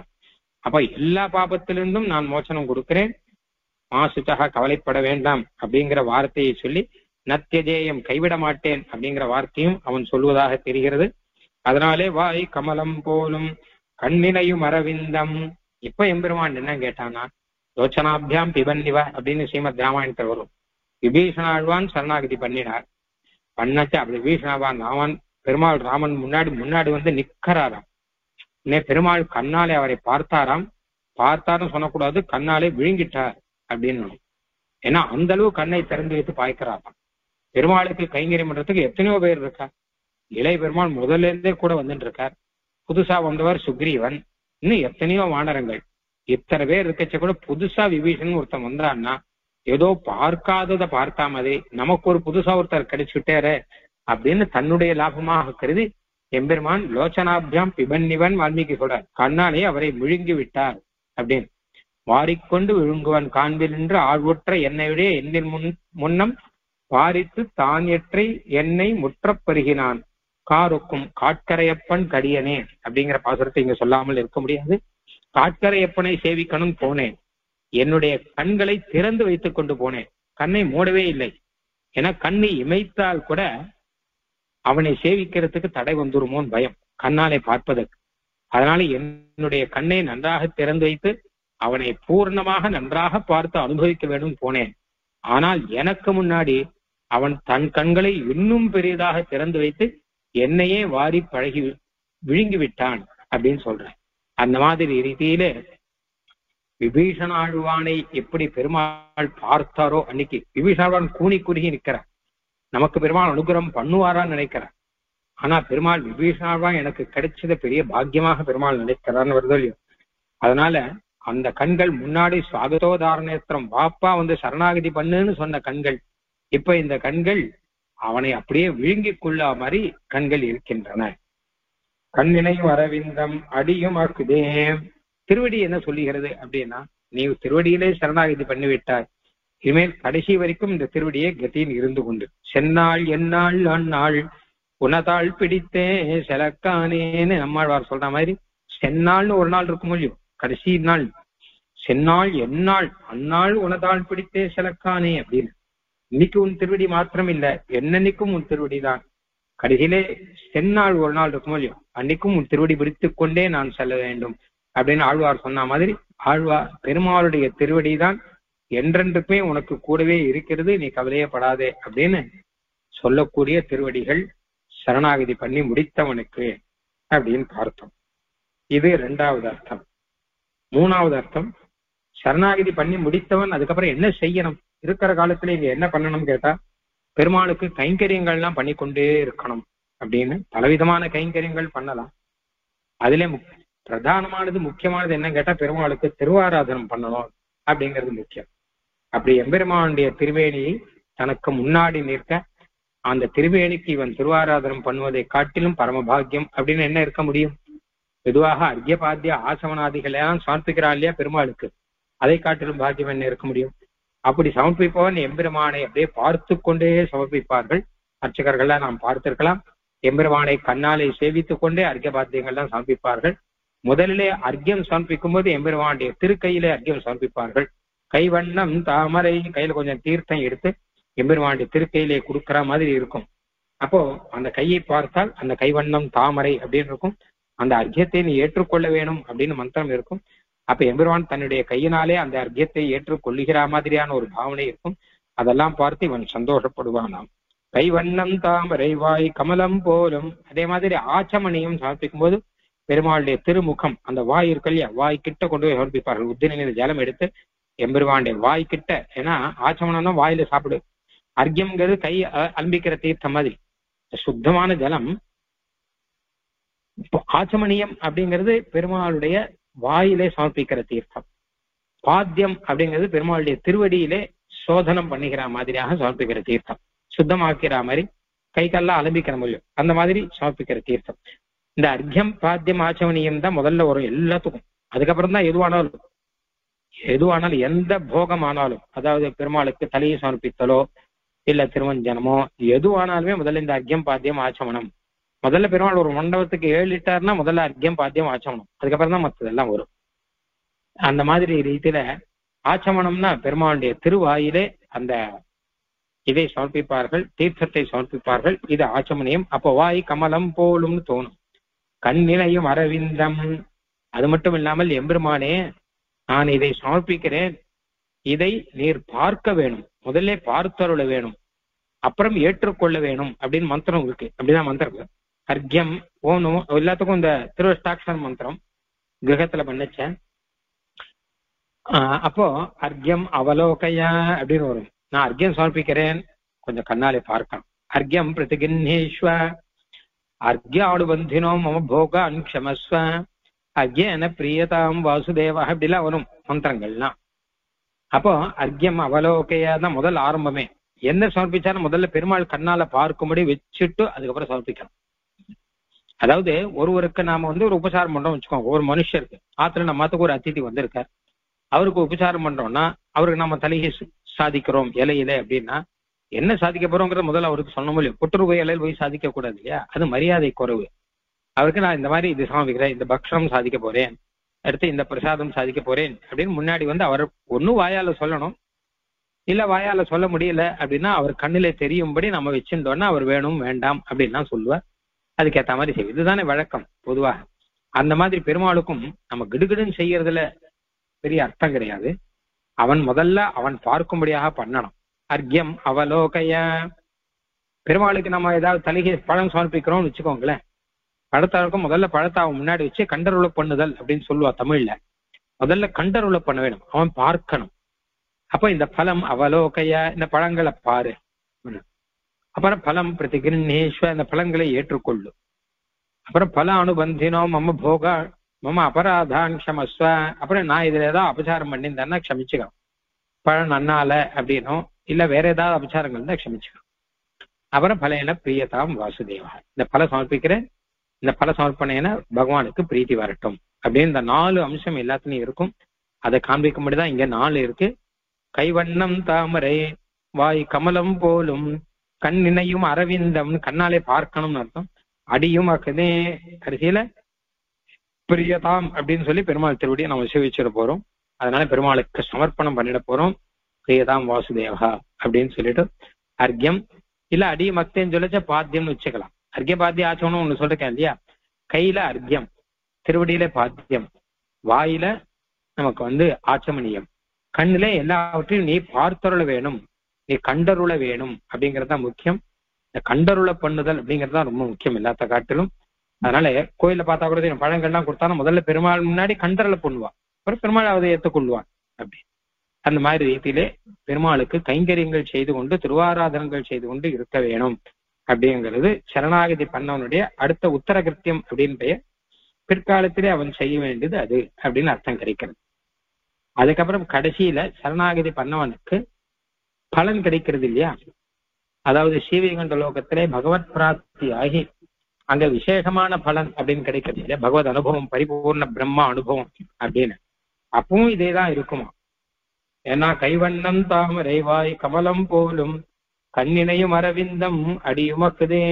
அப்ப எல்லா பாபத்திலிருந்தும் நான் மோசனம் கொடுக்கிறேன், மா சுச்சஹா கவலைப்பட வேண்டாம் அப்படிங்கிற வார்த்தையை சொல்லி நத்தியஜேயம் கைவிட மாட்டேன் அப்படிங்கிற வார்த்தையும் அவன் சொல்வதாக தெரிகிறது. அதனாலே வாய் கமலம் போலும் கண்ணினையும் அரவிந்தம். இப்ப எம்பெருமான் என்ன கேட்டானா யோசனாபியாம் பிபன்னிவ அப்படின்னு ஸ்ரீமத் ராமாயணத்தில் வரும். விபீஷணாழ்வான் சரணாகதி பண்ணினார், பண்ணச்ச அப்படி விபீஷணாவான் ராமன் பெருமாள் ராமன் முன்னாடி நிக்கறாராம். பெருமாள் கண்ணாலே அவரை பார்த்தாராம், பார்த்தாரும் சொல்லக்கூடாது, கண்ணாலே விழுங்கிட்டார் அப்படின்னு. ஏன்னா அந்த அளவு கண்ணை திறந்து வைத்து பாய்க்கிறாராம். பெருமாளுக்கு கைங்கரியம் பண்றதுக்கு எத்தனையோ பேர் இருக்கா. இளைய பெருமாள் முதல்ல இருந்தே கூட வந்துட்டு இருக்கார், புதுசா வந்தவர் சுக்ரீவன், இன்னும் எத்தனையோ வானரங்கள், இத்தனை பேர் இருக்கச்ச கூட புதுசா விபீஷன் ஒருத்தன் வந்தான்னா ஏதோ பார்க்காததை பார்க்காமதே நமக்கு ஒரு புதுசா ஒருத்தர் கிடைச்சுட்டாரு அப்படின்னு தன்னுடைய லாபமாக கருதி எம்பெருமான் லோச்சனாபியாம் பிபன்னிவன் வால்மீகி சொல்றார், கண்ணாலே அவரை விழுங்கி விட்டார் அப்படின்னு. வாரிக்கொண்டு விழுங்குவன் காண்பில் என்று ஆழ்வுற்ற என்னை விட என்னின் முன்னம் பாரித்து தான் எற்றை என்னை முற்றப் பருகினான் காருக்கும் காட்கரையப்பன் கடியனே அப்படிங்கிற பாசுரத்தை இங்க சொல்லாமல் இருக்க முடியாது. காட்கரையப்பனை சேவிக்கணும் போனேன், என்னுடைய கண்களை திறந்து வைத்துக் கொண்டு போனேன், கண்ணை மூடவே இல்லை. ஏன்னா கண்ணை இமைத்தால் கூட அவனை சேவிக்கிறதுக்கு தடை வந்துருமோன்னு பயம் கண்ணாலே பார்ப்பதற்கு. அதனால என்னுடைய கண்ணை நன்றாக திறந்து வைத்து அவனை பூர்ணமாக நன்றாக பார்த்து அனுபவிக்க வேண்டும் போனேன். ஆனால் எனக்கு முன்னாடி அவன் தன் கண்களை இன்னும் பெரியதாக திறந்து வைத்து என்னையே வாரி பழகி விழுங்கி விட்டான் அப்படின்னு சொல்றேன். அந்த மாதிரி ரீதியில விபீஷணாழ்வானை எப்படி பெருமாள் பார்த்தாரோ அன்னைக்கு விபீஷணாழ்வான் கூனி குறுகி நிற்கிறார், நமக்கு பெருமாள் அனுகிரகம் பண்ணுவாரான்னு நினைக்கிறார். ஆனா பெருமாள் விபீஷணாழ்வான் எனக்கு கிடைச்சத பெரிய பாக்கியமாக பெருமாள் நினைக்கிறான்னு வருதோ இல்லையோ. அதனால அந்த கண்கள் முன்னாடி சுவாகதோதாரணேத்திரம் வாப்பா சரணாகதி பண்ணுன்னு சொன்ன கண்கள், இப்ப இந்த கண்கள் அவனை அப்படியே விழுங்கிக் கொள்ள மாதிரி கண்கள் இருக்கின்றன. கண்ணினையும் அரவிந்தம் அடியும் ஆக்குதே. திருவடி என்ன சொல்லுகிறது அப்படின்னா, நீ திருவடியிலே சரணாகதி பண்ணிவிட்டாய், இனிமேல் கடைசி வரைக்கும் இந்த திருவடியே கதியில் இருந்து கொண்டு சென்னாள் என்னாள் அந்நாள் உனதாள் பிடித்தே செலக்கானேன்னு நம்மாழ்வார் சொல்ற மாதிரி செந்நாள்னு ஒரு நாள் இருக்கும் இல்லையோ, கடைசி நாள். செந்நாள் எந்நாள் அந்நாள் உனதாள் பிடித்தே சிலக்கானே அப்படின்னு. இன்னைக்கு உன் திருவடி மாத்திரம் இல்ல, என்னன்னைக்கும் உன் திருவடி தான். கடைசியிலே செந்நாள் ஒரு நாள் இருக்கும் இல்லையோ, அன்னைக்கும் உன் திருவடி பிடித்துக் கொண்டே நான் செல்ல வேண்டும் அப்படின்னு ஆழ்வார் சொன்ன மாதிரி, ஆழ்வார் பெருமாளுடைய திருவடி தான் என்றென்றுமே உனக்கு கூடவே இருக்கிறது, நீ கவலையப்படாதே அப்படின்னு சொல்லக்கூடிய திருவடிகள் சரணாகதி பண்ணி முடித்தவனுக்கு அப்படின்னு பார்த்தோம். இது 2வது அர்த்தம். 3வது அர்த்தம், சரணாகதி பண்ணி முடித்தவன் அதுக்கப்புறம் என்ன செய்யணும், இருக்கிற காலத்துல இங்க என்ன பண்ணணும் கேட்டா, பெருமாளுக்கு கைங்கரியங்கள்லாம் பண்ணிக்கொண்டே இருக்கணும் அப்படின்னு. பலவிதமான கைங்கரியங்கள் பண்ணலாம். அதுல பிரதானமானது முக்கியமானது என்ன கேட்டா, பெருமாளுக்கு திருவாராதனம் பண்ணணும் அப்படிங்கிறது முக்கியம். அப்படி எம்பெருமானுடைய திருவேணியை தனக்கு முன்னாடி நிற்க, அந்த திருவேணிக்கு இவன் திருவாராதனம் பண்ணுவதை காட்டிலும் பரமபாகியம் அப்படின்னு என்ன இருக்க முடியும்? பொதுவாக அர்க்கியபாத்திய ஆசமனாதிகளெல்லாம் சமர்ப்பிக்கிறான் இல்லையா பெருமாளுக்கு, அதை காட்டிலும் பாக்கியம் என்ன இருக்க முடியும்? அப்படி சமர்ப்பிப்பவன் எம்பெருமானை அப்படியே பார்த்து கொண்டே சமர்ப்பிப்பார்கள். அர்ச்சகர்கள்லாம் நாம் பார்த்திருக்கலாம். எம்பெருமானை கண்ணாலை சேவித்துக் கொண்டே அர்க்கியபாத்தியங்கள்லாம் சமர்ப்பிப்பார்கள். முதலிலே அர்க்கியம் சமர்ப்பிக்கும் போது எம்பெருமானுடைய திருக்கையிலே அர்க்கியம் சமர்ப்பிப்பார்கள். கைவண்ணம் தாமரை, கையில கொஞ்சம் தீர்த்தம் எடுத்து எம்பெருமானுடைய திருக்கையிலே கொடுக்கிற மாதிரி இருக்கும். அப்போ அந்த கையை பார்த்தால் அந்த கைவண்ணம் தாமரை அப்படின்னு இருக்கும். அந்த அர்க்கியத்தை நீ ஏற்றுக்கொள்ள வேணும் அப்படின்னு மந்திரம் இருக்கும். அப்ப எம்பெருமான் தன்னுடைய கையினாலே அந்த அர்க்கியத்தை ஏற்றுக்கொள்ளுகிற மாதிரியான ஒரு பாவனை இருக்கும். அதெல்லாம் பார்த்து இவன் சந்தோஷப்படுவானாம். கைவண்ணம் தாமரை வாய் கமலம் போலும். அதே மாதிரி ஆச்சமணியும் சமர்ப்பிக்கும் போது பெருமாளுடைய திருமுகம், அந்த வாய் இருக்கு இல்லையா, வாய் கிட்ட கொண்டு போய் சமர்ப்பிப்பார்கள். உத்திரில ஜலம் எடுத்து எம்பெருமானுடைய வாய் கிட்ட, ஏன்னா ஆச்சமணம்னா வாயில சாப்பிடு, அர்க்கியம்ங்கிறது கை அலம்பிக்கிற தீர்த்தம் மாதிரி சுத்தமான ஜலம். ஆச்சமணியம் அப்படிங்கிறது பெருமாளுடைய வாயிலே சமர்ப்பிக்கிற தீர்த்தம். பாத்தியம் அப்படிங்கிறது பெருமாளுடைய திருவடியிலே சோதனம் பண்ணுகிற மாதிரியாக சமர்ப்பிக்கிற தீர்த்தம். சுத்தமாக்கிற மாதிரி கைக்கெல்லாம் அலம்பிக்கிற முடியும், அந்த மாதிரி சமர்ப்பிக்கிற தீர்த்தம். இந்த அர்க்கியம் பாத்தியம் ஆச்சமணியம் தான் முதல்ல வரும் எல்லாத்துக்கும். அதுக்கப்புறம் தான் எதுவானாலும் எந்த போகமானாலும், அதாவது பெருமாளுக்கு தலையை சமர்ப்பித்தலோ இல்ல திருவஞ்சனமோ எதுவானாலுமே முதல்ல இந்த அர்க்கியம் பாத்தியம் ஆச்சமனம். முதல்ல பெருமாள் ஒரு மண்டபத்துக்கு 7 லிட்டர்னா முதல்ல அர்க்கியம் பாத்தியம் ஆச்சமனம், அதுக்கப்புறம் தான் மற்றதெல்லாம் வரும். அந்த மாதிரி ரீதியில ஆச்சமனம்னா பெருமாளுடைய திருவாயிலே அந்த இதை சமர்ப்பிப்பார்கள், தீர்த்தத்தை சமர்ப்பிப்பார்கள். இது ஆச்சமனியம். அப்போ வாய் கமலம் போலும்னு தோணும். கண்ணிலையும் அரவிந்தம். அது மட்டும் இல்லாமல் எம்பெருமானே நான் இதை சமர்ப்பிக்கிறேன், இதை நீர் பார்க்க வேணும், முதல்ல பார்த்தருள வேணும், அப்புறம் ஏற்றுக்கொள்ள வேணும் அப்படின்னு மந்திரம் இருக்கு. அப்படிதான் மந்திரம். அர்க்கியம் ஓணும் எல்லாத்துக்கும் இந்த திருவஷ்டாட்சர மந்திரம் கிரகத்துல பண்ணச்சேன். அப்போ அர்க்கியம் அவலோகையா அப்படின்னு வரும். நான் அர்க்கியம் சமர்ப்பிக்கிறேன், கொஞ்சம் கண்ணாலே பார்க்கணும். அர்க்கியம் பிரதிகின்னேஸ்வ அர்க்கியாடுபந்தினோ மம போக அன்ஷமஸ்வ அர்க்கியன பிரியதாம் வாசுதேவா இப்படிலாம் வரும் மந்திரங்கள்லாம். அப்போ அர்க்கியம் அவலோகையா தான் முதல் ஆரம்பமே. என்ன சமர்ப்பிச்சாலும் முதல்ல பெருமாள் கண்ணால பார்க்கும்படி வச்சுட்டு அதுக்கப்புறம் சமர்ப்பிக்கணும். அதாவது ஒருவருக்கு நாம ஒரு உபசாரம் பண்றோம் வச்சுக்கோங்க. ஒரு மனுஷருக்கு ஆத்துல நம்ம மாத்துக்கு ஒரு அதிதி வந்திருக்கார், அவருக்கு உபசாரம் பண்றோம்னா அவருக்கு நம்ம தலையை சாதிக்கிறோம் இலையில அப்படின்னா என்ன சாதிக்க போறோங்கிறத முதல்ல அவருக்கு சொன்ன முடியும். புற்றுருவை இலையில் போய் சாதிக்க கூடாது இல்லையா, அது மரியாதை குறைவு. அவருக்கு நான் இந்த மாதிரி இது சமர்ப்பிக்கிறேன், இந்த பக்ஷம் சாதிக்க போறேன், அடுத்து இந்த பிரசாதம் சாதிக்க போறேன் அப்படின்னு முன்னாடி அவர் ஒன்னும் வாயால சொல்லணும், இல்ல வாயால சொல்ல முடியல அப்படின்னா அவர் கண்ணிலே தெரியும்படி நம்ம வச்சிருந்தோம்னா அவர் வேணும் வேண்டாம் அப்படின்னா சொல்லுவார். அதுக்கேற்ற மாதிரி செய்யும். இதுதானே வழக்கம் பொதுவாக. அந்த மாதிரி பெருமாளுக்கும் நம்ம கிடுகிடுன்னு செய்யறதுல பெரிய அர்த்தம் கிடையாது. அவன் முதல்ல அவன் பார்க்கும்படியாக பண்ணணும். அர்க்கியம் அவலோகைய. பெருமாளுக்கு நம்ம ஏதாவது தலைகை பழம் சமர்ப்பிக்கிறோம்னு வச்சுக்கோங்களேன், பழத்தாருக்கும் முதல்ல பழத்தை அவன் முன்னாடி வச்சு கண்டருள பண்ணுதல் அப்படின்னு சொல்லுவா தமிழ்ல. முதல்ல கண்டருள பண்ண வேணும், அவன் பார்க்கணும். அப்ப இந்த பலம் அவலோகைய, இந்த பழங்களை பாரு. அப்புறம் பலம் பிரதிகிருஷ்வ, இந்த பழங்களை ஏற்றுக்கொள்ளும். அப்புறம் பல அனுபந்தினோ மம போக மம அபராதான் க்ஷமஸ்வ. அப்புறம் நான் இதுல ஏதாவது அபச்சாரம் பண்ணியிருந்தேன்னா க்ஷமிச்சுக்கணும். பழம் நன்னால அப்படின்னோ இல்ல வேற ஏதாவது அபச்சாரங்கள் தான் க்ஷமிச்சுக்கணும். அப்புறம் பலையன பிரியதாம் வாசுதேவா, இந்த பல சமர்ப்பிக்கிறேன், இந்த பல சமர்ப்பணேன பகவானுக்கு பிரீத்தி வரட்டும் அப்படின்னு இந்த 4 அம்சம் எல்லாத்துலயும் இருக்கும். அதை காண்பிக்கும்படிதான் இங்க 4 இருக்கு. கைவண்ணம் தாமரை வாய் கமலம் போலும் கண்ணினையும் அரவிந்தம், கண்ணாலே பார்க்கணும்னு அர்த்தம். அடியும் அக்கதே கடைசியில பிரியதாம் அப்படின்னு சொல்லி பெருமாள் திருவடியை நம்ம சேவிச்சிட போறோம். அதனால பெருமாளுக்கு சமர்ப்பணம் பண்ணிட போறோம். பிரியதாம் வாசுதேவா அப்படின்னு சொல்லிட்டு அர்க்கியம் இல்ல அடி மக்தேன்னு சொல்லிச்ச பாத்தியம்னு வச்சுக்கலாம். அர்க்கிய பாத்திய ஆச்சவனும் ஒண்ணு சொல்லிருக்கேன் இல்லையா? கையில அர்க்கியம், திருவடியில பாத்தியம், வாயில நமக்கு ஆச்சமணியம், கண்ணுல எல்லாவற்றையும் நீ பார்த்தருள வேணும், நீ கண்டருள வேணும் அப்படிங்கறதுதான் முக்கியம். இந்த கண்டருள பண்ணுதல் அப்படிங்கறதுதான் ரொம்ப முக்கியம் எல்லாத்த காட்டிலும். அதனால கோயில பார்த்தா கூட பழங்கள்லாம் கொடுத்தாலும் முதல்ல பெருமாள் முன்னாடி கண்டருள பண்ணுவான், அப்புறம் பெருமாள் அதை ஏற்றுக்கொள்வான். அப்படி அந்த மாதிரி ரீதியிலே பெருமாளுக்கு கைங்கரியங்கள் செய்து கொண்டு திருவாராதனங்கள் செய்து கொண்டு இருக்க வேணும் அப்படிங்கிறது சரணாகதி பண்ணவனுடைய அடுத்த உத்தர கிருத்தியம் அப்படின்னு பெயர். பிற்காலத்திலே அவன் செய்ய வேண்டியது அது அப்படின்னு அர்த்தம் கிடைக்கிறது. அதுக்கப்புறம் கடைசியில சரணாகதி பண்ணவனுக்கு பலன் கிடைக்கிறது இல்லையா? அதாவது ஸ்ரீவைகுண்ட லோகத்திலே பகவத் பிராப்தி ஆகி அங்க விசேஷமான பலன் அப்படின்னு கிடைக்கிறது இல்லையா? பகவத் அனுபவம், பரிபூர்ண பிரம்மா அனுபவம் அப்படின்னு. அப்பவும் இதேதான் இருக்குமா? ஏன்னா கைவண்ணம் தாமரை வாய் கமலம் போலும் கண்ணினையும் அரவிந்தம் அடியுமக்குதே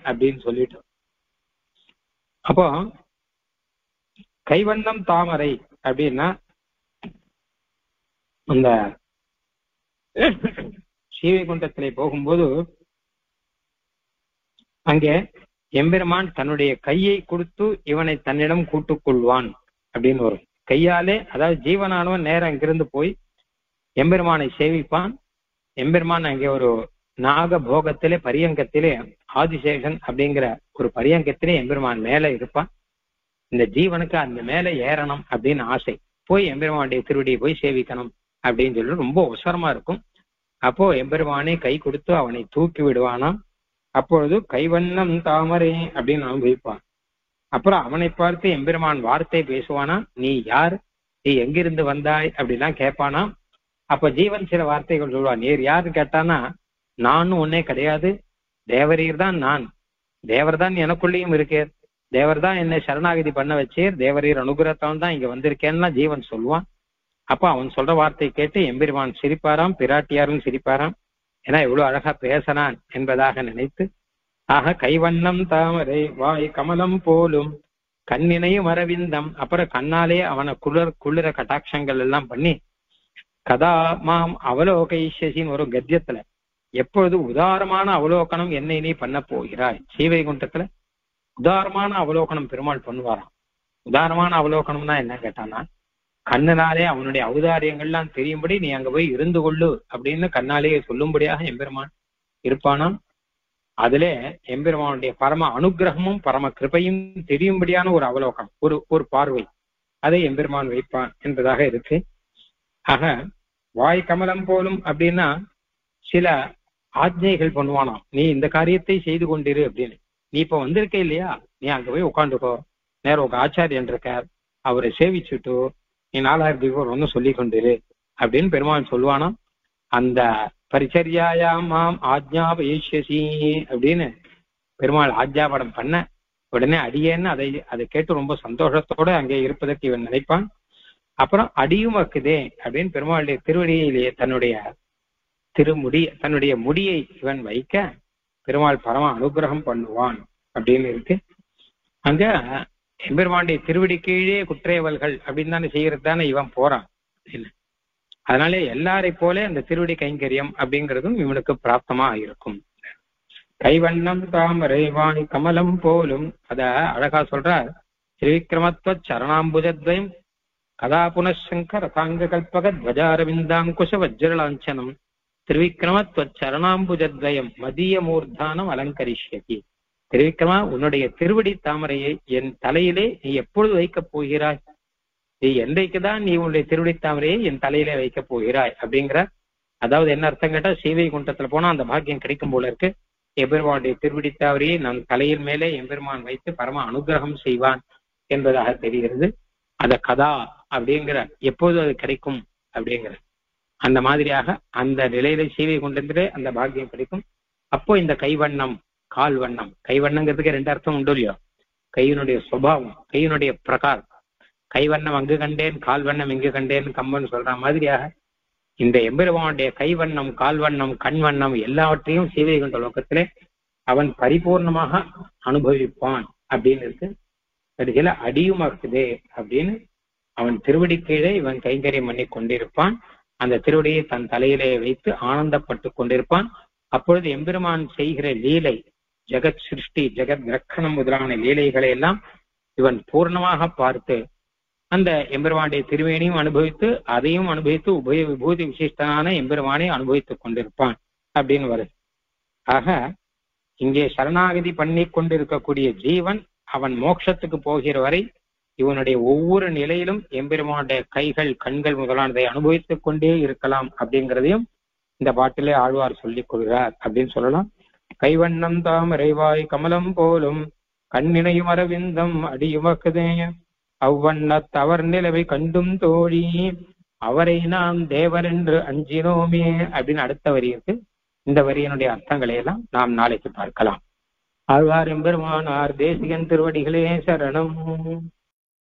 அப்படின்னு சொல்லிட்டு, அப்போ கைவண்ணம் தாமரை அப்படின்னா அந்த ஸ்ரீவைகுண்டத்திலே போகும்போது அங்கே எம்பெருமான் தன்னுடைய கையை கொடுத்து இவனை தன்னிடம் கூட்டுக் கொள்வான் அப்படின்னு வரும். கையாலே, அதாவது ஜீவனானவன் நேரம் அங்கிருந்து போய் எம்பெருமானை சேவிப்பான். எம்பெருமான் அங்கே ஒரு நாக போகத்திலே பரியங்கத்திலே ஆதிசேஷன் அப்படிங்கிற ஒரு பரியங்கத்திலே எம்பெருமான் மேல இருப்பான். இந்த ஜீவனுக்கு அந்த மேல ஏறணும் அப்படின்னு ஆசை, போய் எம்பெருமானுடைய திருவடியை போய் சேவிக்கணும் அப்படின்னு சொல்லி ரொம்ப அவசரமா இருக்கும். அப்போ எம்பெருமானை கை கொடுத்து அவனை தூக்கி விடுவானாம். அப்பொழுது கைவண்ணம் தாமரை அப்படின்னு அனுபவிப்பான். அப்புறம் அவனை பார்த்து எம்பெருமான் வார்த்தை பேசுவானா, நீ யார், நீ எங்கிருந்து வந்தாய் அப்படிலாம் கேட்பானா. அப்ப ஜீவன் சில வார்த்தைகள் சொல்லுவான். நீர் யாருன்னு கேட்டானா, நானும் ஒன்னே கிடையாது, தேவரீர் தான் நான், தேவர் தான் எனக்குள்ளேயும் இருக்கேன், தேவர் தான் என்னை சரணாகதி பண்ண வச்சேர், தேவரீர் அனுகிரகத்தான் தான் இங்க வந்திருக்கேன்னா ஜீவன் சொல்லுவான். அப்ப அவன் சொல்ற வார்த்தை கேட்டு எம்பெருமான் சிரிப்பாராம், பிராட்டியாரும் சிரிப்பாராம். ஏன்னா எவ்வளவு அழகா பேசனான் என்பதாக நினைத்து, ஆக கைவண்ணம் தாமரை வாய் கமலம் போலும் கண்ணினையும் அரவிந்தம், அப்புறம் கண்ணாலே அவனை குளிர கட்டாட்சங்கள் எல்லாம் பண்ணி, கதா மாம் அவலோகைஷின்னு ஒரு கத்தியத்துல எப்பொழுது உதாரமான அவலோகனம் என்னை நீ பண்ண போகிறாய். ஸ்ரீவைகுண்டத்துல உதாரமான அவலோகனம் பெருமாள் பண்ணுவாராம். உதாரமான அவலோகனம்னா என்ன கேட்டானா, கண்ணனாலே அவனுடைய ஔதாரியங்கள்லாம் தெரியும்படி நீ அங்க போய் இருந்து கொள்ளு அப்படின்னு கண்ணாலேயே சொல்லும்படியாக எம்பெருமான் இருப்பானாம். அதிலே எம்பெருமானுடைய பரம அனுகிரகமும் பரம கிருபையும் தெரியும்படியான ஒரு அவலோகம், ஒரு பார்வை, அதை எம்பெருமான் வைப்பான் என்பதாக இருக்கு. ஆக வாய் கமலம் போலும் அப்படின்னா சில ஆஜ்ஞைகள் பண்ணுவானாம். நீ இந்த காரியத்தை செய்து கொண்டிரு அப்படின்னு. நீ இப்ப வந்திருக்க இல்லையா, நீ அங்க போய் உட்காந்துக்கோ, நேரம் உங்க ஆச்சாரியன் இருக்கார், அவரை சேவிச்சுட்டு நீ 4000 ஒன்னும் சொல்லி கொண்டிரு அப்படின்னு பெருமாள் சொல்லுவானாம். அந்த பரிச்சரியாயாம் மாம் ஆஜ்ஞாபயிஷ்யசி அப்படின்னு பெருமாள் ஆஜ்ஞாபனம் பண்ண உடனே அடியேன்னு அதை கேட்டு ரொம்ப சந்தோஷத்தோட அங்கே இருப்பதற்கு இவன் நினைப்பான். அப்புறம் அடியும் வக்குதே அப்படின்னு பெருமாளுடைய திருவடியிலேயே தன்னுடைய முடியை இவன் வைக்க பெருமாள் பரம அனுகிரகம் பண்ணுவான் அப்படின்னு இருக்கு. அங்க எம்பெருமானுடைய திருவடி கீழே குற்றேவல்கள் அப்படின்னு தானே செய்யறது தானே இவன் போறான். அதனாலே எல்லாரை போல அந்த திருவடி கைங்கரியம் அப்படிங்கிறதும் இவனுக்கு பிராப்தமா இருக்கும். கைவண்ணம் தாமரை வாணி கமலம் போலும் அத அழகா சொல்றார். ஸ்ரீவிக்ரமத்வ சரணாம்புஜத்வயம் கதா புனசங்க ரதாங்க கல்பக துவஜாரவிந்தாங்குஷ வஜ்ரலாஞ்சனம் திருவிக்ரமத்வ சரணாம்புஜத்வயம் மதிய மூர்தானம் அலங்கரிஷ்யதி. திருவிக்ரமா, உன்னுடைய திருவடி தாமரையை என் தலையிலே நீ எப்பொழுது வைக்கப் போகிறாய், நீ என்றைக்குதான் நீ உன்னுடைய திருவடி தாமரையை என் தலையிலே வைக்கப் போகிறாய் அப்படிங்கிற. அதாவது என்ன அர்த்தம் கேட்டா, ஸ்ரீவைகுண்டத்துல போனா அந்த பாக்கியம் கிடைக்கும் போல இருக்கு. எம்பெருமானுடைய திருவடி தாமரையை நம் தலையின் மேலே எம்பெருமான் வைத்து பரம அனுகிரகம் செய்வான் என்பதாக தெரிகிறது. அத கதா அப்படிங்கிற எப்போது அது கிடைக்கும் அப்படிங்கிற அந்த மாதிரியாக அந்த நிலையில ஸ்ரீவைகுண்டத்திலே அந்த பாக்கியம் கிடைக்கும். அப்போ இந்த கைவண்ணம் கால் வண்ணம், கைவண்ணங்கிறதுக்கு 2 அர்த்தம் உண்டு இல்லையோ. கையினுடைய சுபாவம், கையினுடைய பிரகாரம், கைவண்ணம் அங்கு கண்டேன் கால் வண்ணம் இங்கு கண்டேன் கம்பன் சொல்ற மாதிரியாக இந்த எம்பெருமானுடைய கைவண்ணம் கால்வண்ணம் கண்வண்ணம் எல்லாவற்றையும் ஸ்ரீவைகுண்ட லோகத்திலே அவன் பரிபூர்ணமாக அனுபவிப்பான் அப்படின்னு இருக்கு. கடைசியில அடியுமாக்குதே அப்படின்னு அவன் திருவடி கீழே இவன் கைங்கரியம் பண்ணி கொண்டிருப்பான். அந்த திருவடியை தன் தலையிலே வைத்து ஆனந்தப்பட்டு கொண்டிருப்பான். அப்பொழுது எம்பெருமான் செய்கிற லீலை, ஜெகத் சிருஷ்டி, ஜெகத் ரக்கணம் முதலான லீலைகளை எல்லாம் இவன் பூர்ணமாக பார்த்து அந்த எம்பெருமானுடைய திருவேணியும் அனுபவித்து அதையும் அனுபவித்து உபய விபூதி விசிஷ்டனான எம்பெருமானை அனுபவித்துக் கொண்டிருப்பான் அப்படின்னு வருது. ஆக இங்கே சரணாகதி பண்ணி கொண்டிருக்கக்கூடிய ஜீவன் அவன் மோட்சத்துக்கு போகிற வரை இவனுடைய ஒவ்வொரு நிலையிலும் எம்பெருமானுடைய கைகள் கண்கள் முதலானதை அனுபவித்துக் கொண்டே இருக்கலாம் அப்படிங்கிறதையும் இந்த பாட்டிலே ஆழ்வார் சொல்லிக் கொள்கிறார் அப்படின்னு சொல்லலாம். கைவண்ணம் தாமரைவாய் கமலம் போலும் கண்ணினையும் அரவிந்தம் அடியுமக்குதே அவ்வண்ணத் அவர் நிலவை கண்டும் தோழி அவரை நாம் தேவர் என்று அஞ்சினோமே அப்படின்னு அடுத்த வரி இருக்கு. இந்த வரியினுடைய அர்த்தங்களை எல்லாம் நாம் நாளைக்கு பார்க்கலாம். ஆழ்வார் எம்பெருமானார் தேசிகன் திருவடிகளே சரணம்.